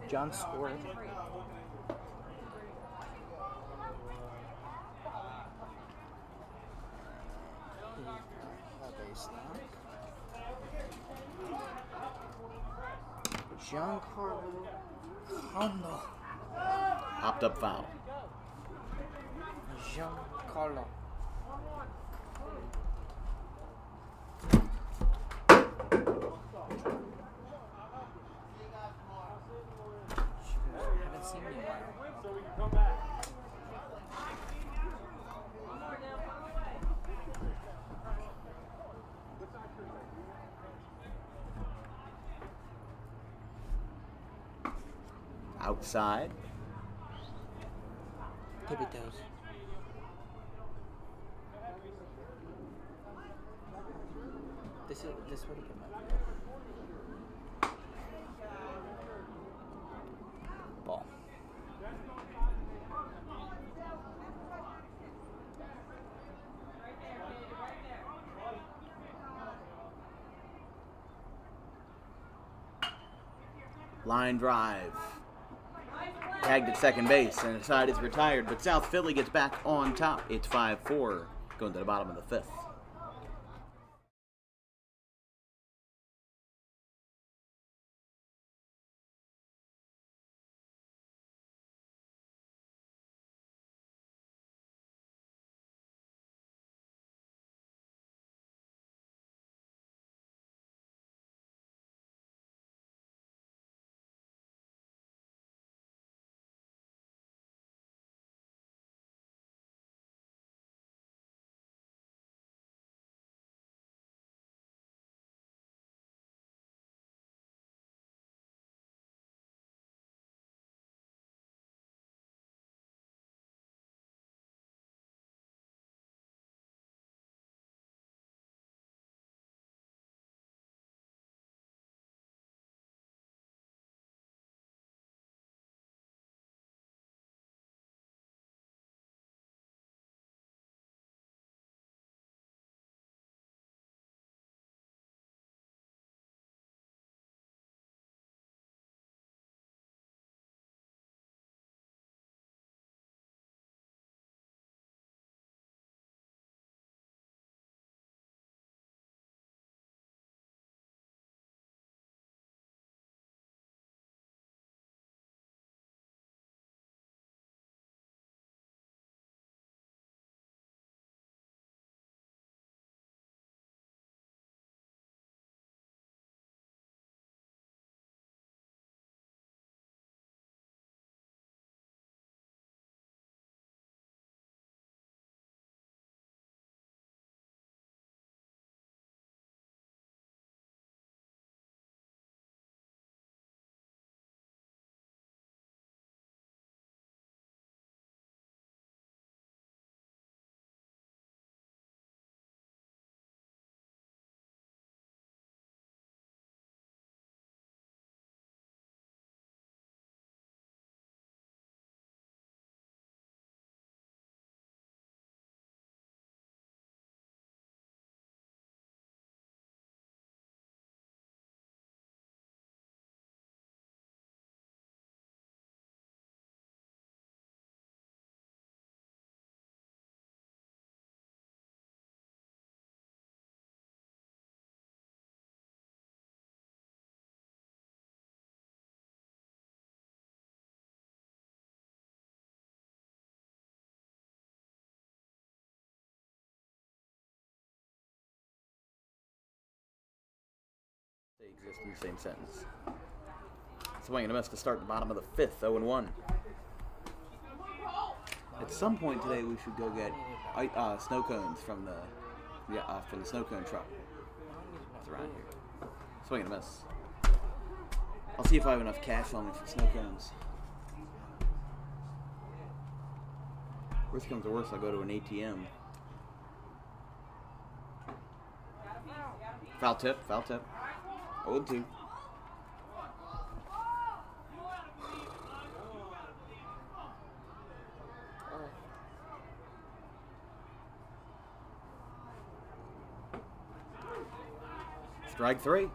John scored. base now. Giancarlo Hondo. Hopped up foul. Giancarlo. Haven't seen you in a while. So we can come back. Outside. Tippy toes. This would have been my ball. Line drive. Tagged at second base, and the side is retired, but South Philly gets back on top. It's 5-4, going to the bottom of the fifth. They exist in the same sentence. Swing and a miss to start the bottom of the fifth, 0-1. At some point today, we should go get snow cones from the snow cone truck. It's around here. Swing and a miss. I'll see if I have enough cash on me for snow cones. Worst comes to worst, I'll go to an ATM. Foul tip. 0-2. Strike three.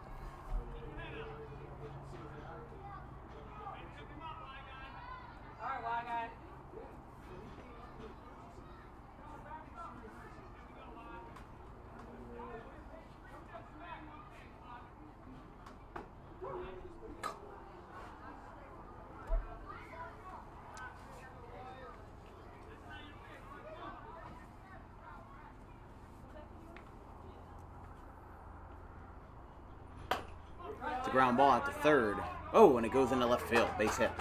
the ground ball out to third. Oh, and it goes into left field. Base hit.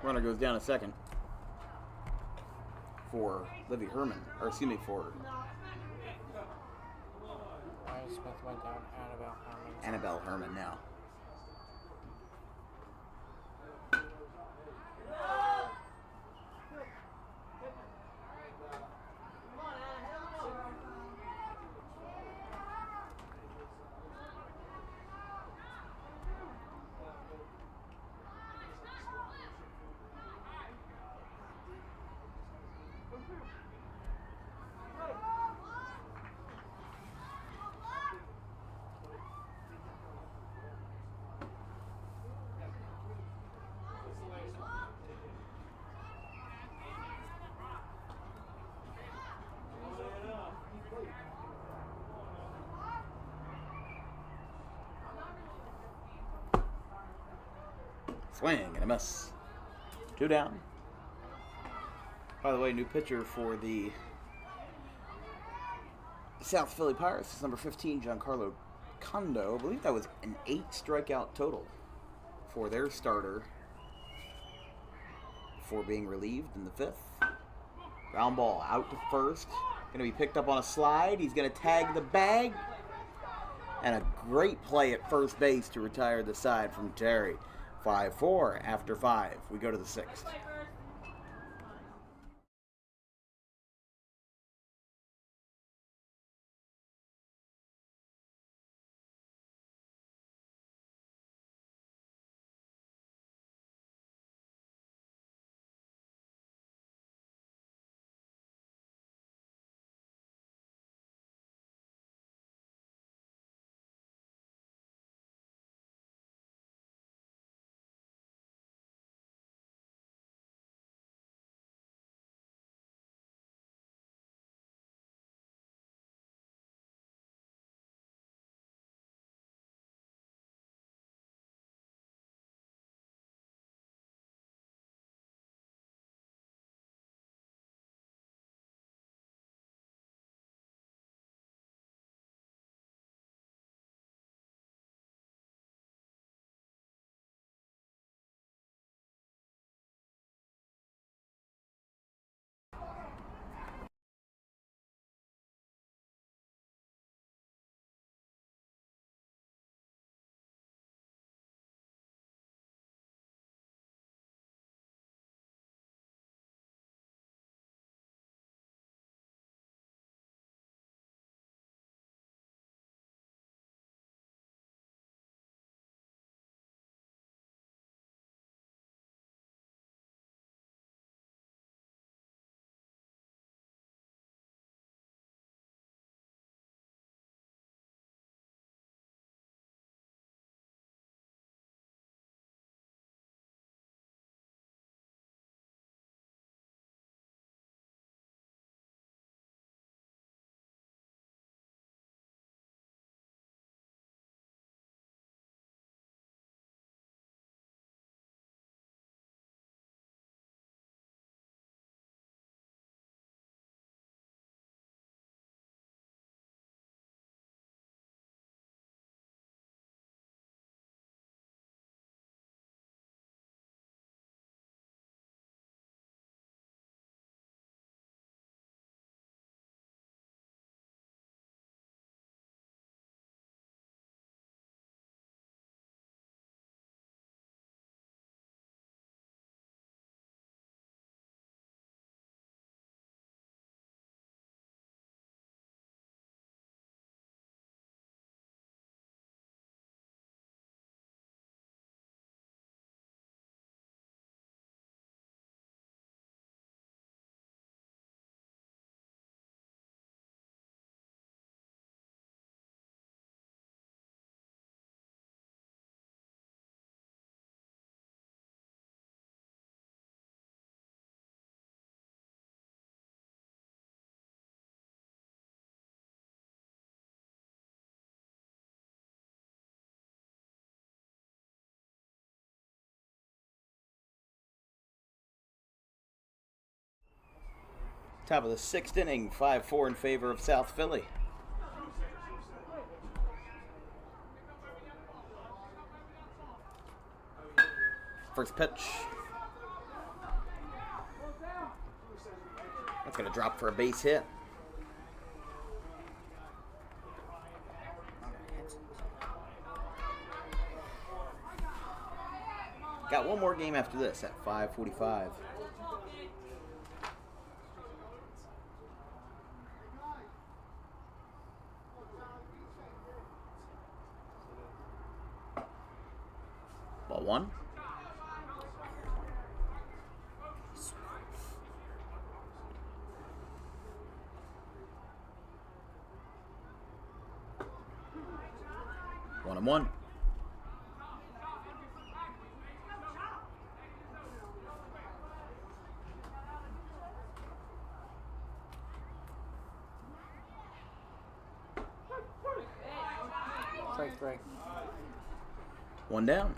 Runner goes down a second for Livy Herman, or excuse me, for Ryan Smith went down. Annabelle Herman now. Swing and a miss. 2 down. By the way, new pitcher for the South Philly Pirates is number 15, Giancarlo Condo. I believe that was an 8 strikeout total for their starter before being relieved in the 5th. Ground ball out to first. Going to be picked up on a slide. He's going to tag the bag. And a great play at first base to retire the side from Terry. 5-4 after 5. We go to the 6th. Top of the 6th inning, 5-4 in favor of South Philly. First pitch. That's going to drop for a base hit. Got one more game after this at 5:45. Ball one. One and one. Strike three. One down.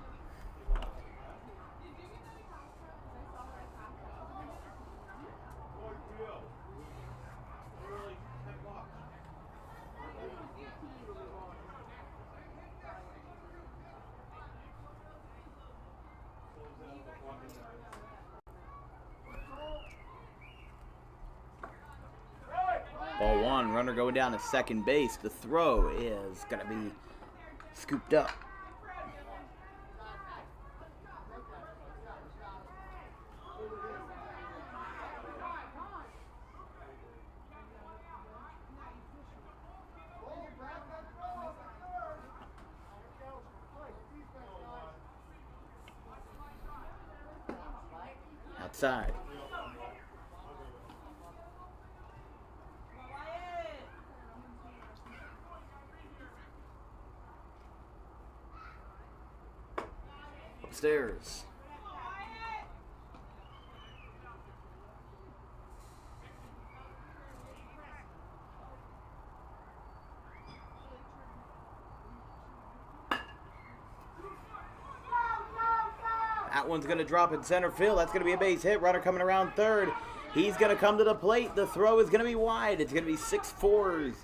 Ball one, runner going down to second base. The throw is going to be scooped up. Outside. Upstairs. That one's going to drop in center field. That's going to be a base hit. Runner coming around third. He's going to come to the plate. The throw is going to be wide. It's going to be 6-4.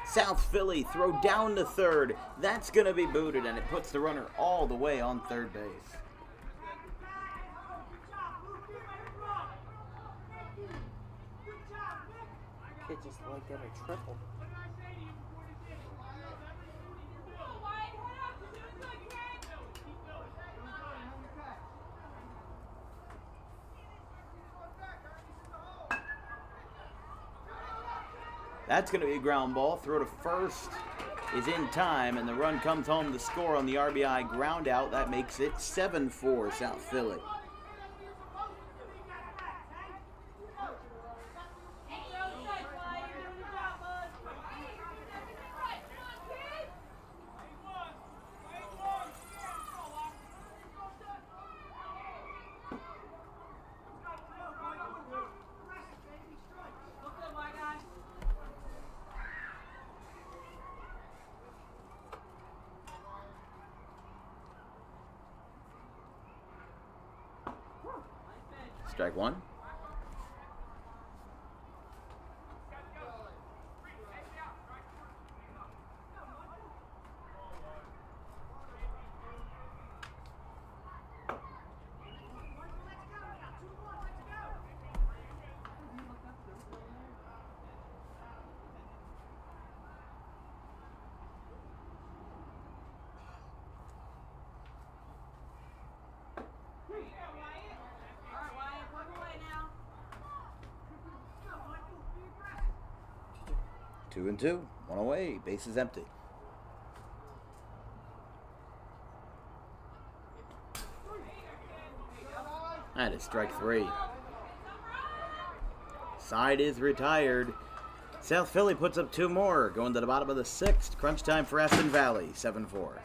South Philly throw down to third. That's going to be booted, and it puts the runner all the way on third base. Kid just like that a triple. That's going to be a ground ball. Throw to first is in time, and the run comes home to score on the RBI ground out. That makes it 7-4 South Philly. Strike one. Two and two. One away. Base is empty. That is strike three. Side is retired. South Philly puts up two more. Going to the bottom of the 6th. Crunch time for Aston Valley. 7-4.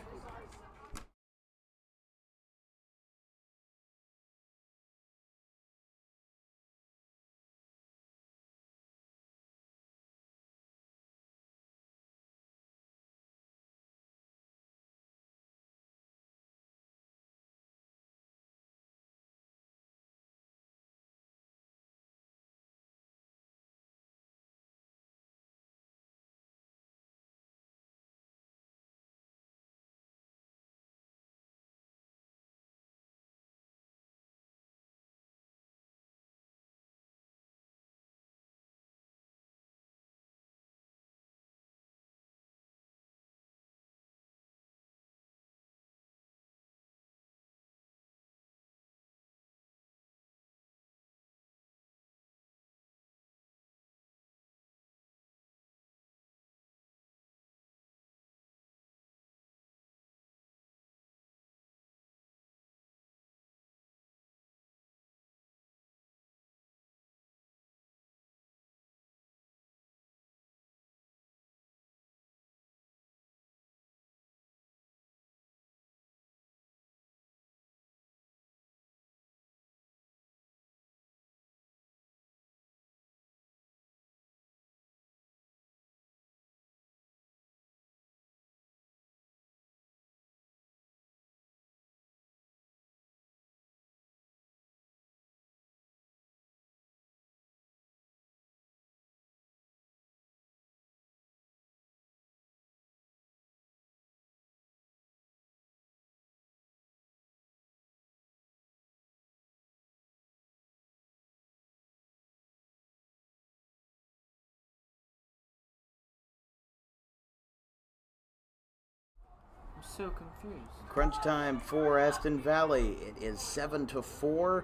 so confused. Crunch time for Aston Valley. It is 7-4.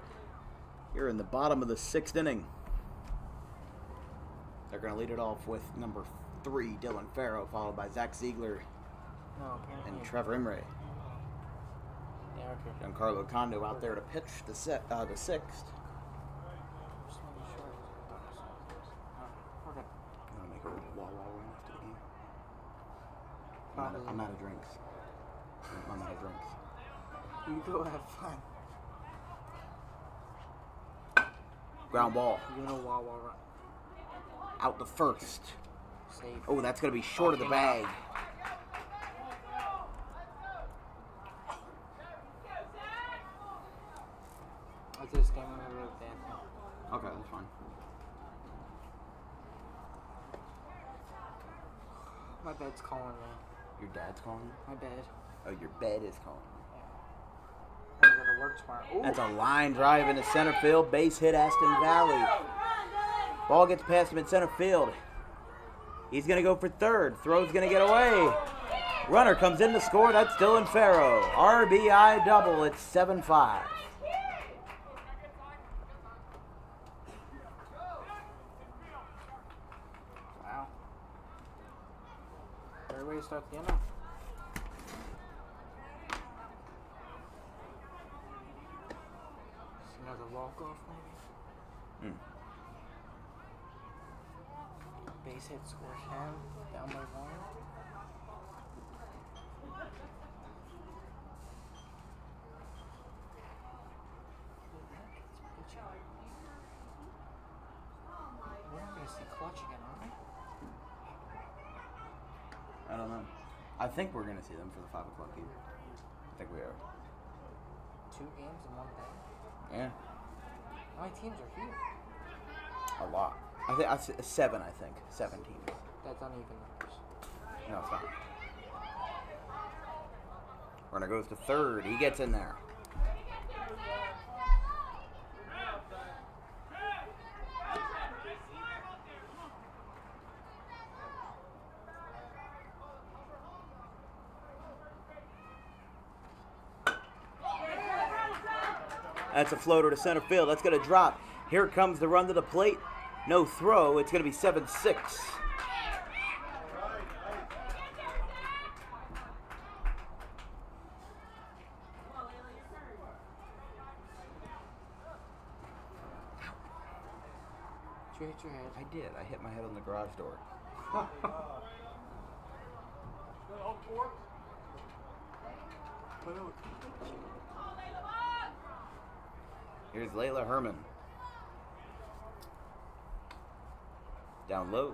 Here in the bottom of the 6th inning. They're going to lead it off with number 3, Dylan Farrow, followed by Zach Ziegler No, apparently. and Trevor Imre. Yeah, okay. Giancarlo Condo out there to pitch the 6th. Just making sure. Okay. I'm going to make a wah run after the game. Probably. I'm out of drinks. I'm out of drinks. You go have fun. Ground ball. You're gonna wah run. Out the first. Safe. Oh, that's going to be short of the bag. After this game, I'm gonna really bad. Okay, that's fine. My bed's calling me. Your dad's calling you? My bed. Oh, your bed is calling you. I gotta go to work tomorrow. Ooh. That's a line drive into center field. Base hit Aston Valley. Ball gets past him in center field. He's going to go for third. Throw's going to get away. Runner comes in to score. That's Dylan Farrow. RBI double. It's 7-5. Wow. Great way to start the inning. Just another walk-off, maybe? Base hit scores him. Down by 1. We're not going to see Clutch again, are we? I don't know. I think we're going to see them for the 5 o'clock game. I think we are. 2 games in one day. Yeah. How many teams are here? A lot. I think 7, I think. 7 teams. That's uneven numbers. No, it's not. Runner goes to third. He gets in there. That's a floater to center field. That's going to drop. Here comes the run to the plate. No throw. It's going to be 7-6. Did you hit your head? I did. I hit my head on the garage door. Here's Layla Herman. Down low.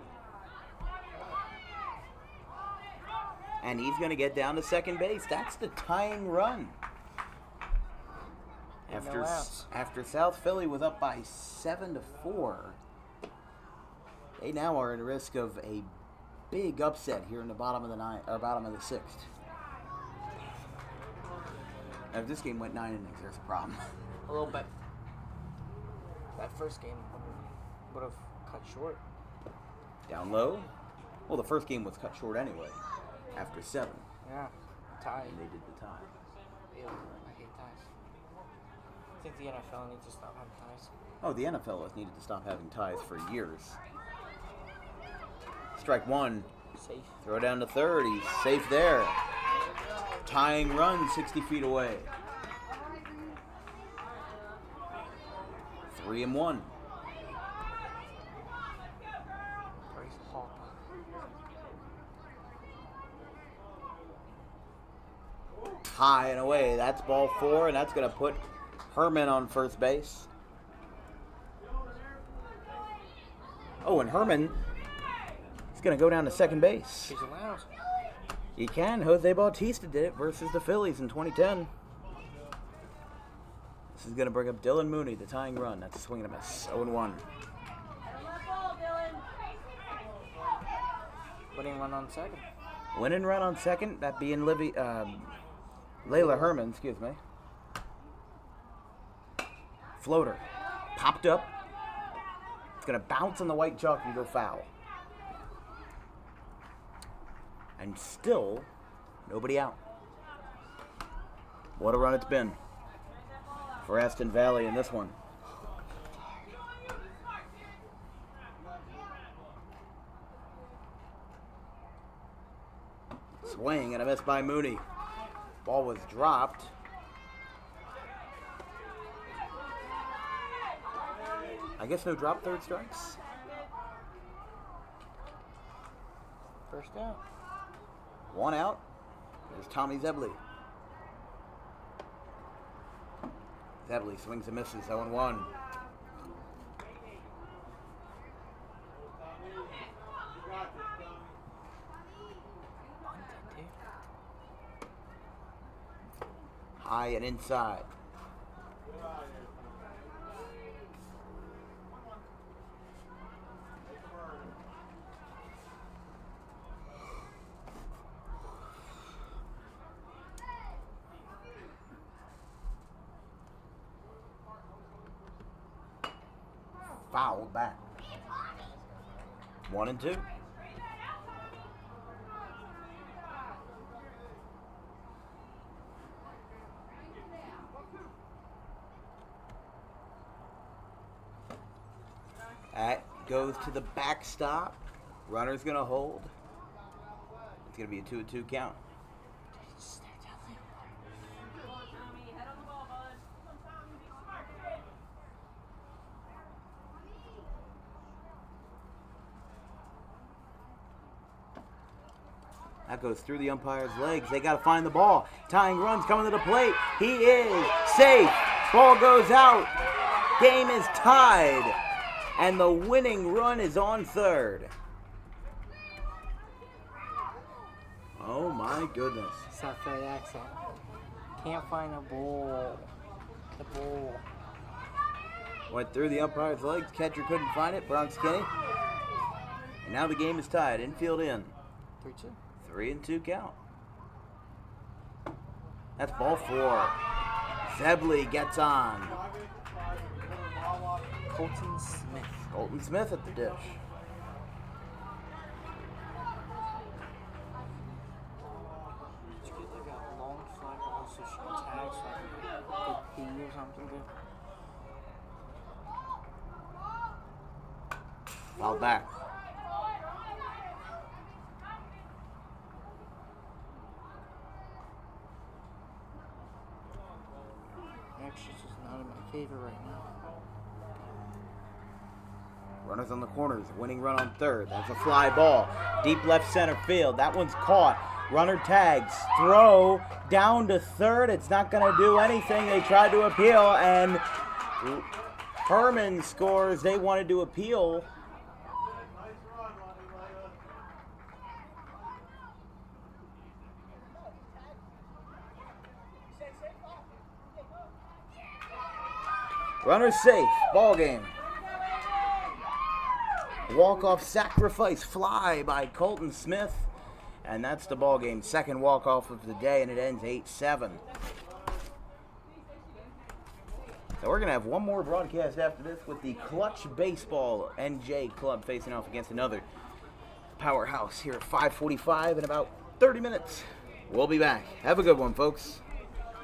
And he's going to get down to second base. That's the tying run. No outs. After South Philly was up by 7-4, they now are at risk of a big upset here in the bottom of the bottom of the 6th. Now, if this game went 9 innings, there's a problem. A little bit. That first game would have cut short. Down low. Well, the first game was cut short anyway. After 7, Yeah. Tie. and they did the tie. Ew, I hate ties. I think the NFL needs to stop having ties. Oh, the NFL has needed to stop having ties for years. Strike 1. Safe. Throw down to third. He's safe there. Tying run 60 feet away. 3-1. Bryce Hall. High and away. That's ball 4, and that's going to put Herman on first base. Oh, and Herman is going to go down to second base. He's allowed. He can. Jose Bautista did it versus the Phillies in 2010. This is going to bring up Dylan Mooney, the tying run. That's a swing and a miss. 0-1. Winning run on second. Winning run on second. That being Layla Herman, excuse me. Floater. Popped up. It's going to bounce on the white chalk and go foul. And still, nobody out. What a run it's been for Aston Valley in this one. Swing and a miss by Mooney. Ball was dropped. I guess no drop third strikes. First out. One out. There's Tommy Zebley. Zebley swings and misses. 0-1. Bunted, dude. High and inside. Fouled back. 1-2. That goes to the backstop. Runner's gonna hold. It's gonna be a 2-2 count. That goes through the umpire's legs. They got to find the ball. Tying runs coming to the plate. He is safe. Ball goes out. Game is tied. And the winning run is on third. Oh my goodness. South Philly accent. Can't find a ball. The ball. Went through the umpire's legs. Catcher couldn't find it. Bronx Kenny. And now the game is tied. Infield in. 3-2. 3-2 count. That's ball 4. Zebley gets on. Colton Smith. Colton Smith at the dish. Did you get like a long fly ball so she can tag so I can get B or something good? Foul back. Actually, it's just not in my favor right now. Runners on the corners. Winning run on third. That's a fly ball. Deep left center field. That one's caught. Runner tags. Throw down to third. It's not going to do anything. They tried to appeal, and Herman scores. They wanted to appeal. Runner safe. Ball game. Walk-off sacrifice fly by Colton Smith. And that's the ball game. Second walk-off of the day, and it ends 8-7. So we're going to have one more broadcast after this with the Clutch Baseball NJ Club facing off against another powerhouse here at 5:45 in about 30 minutes. We'll be back. Have a good one, folks.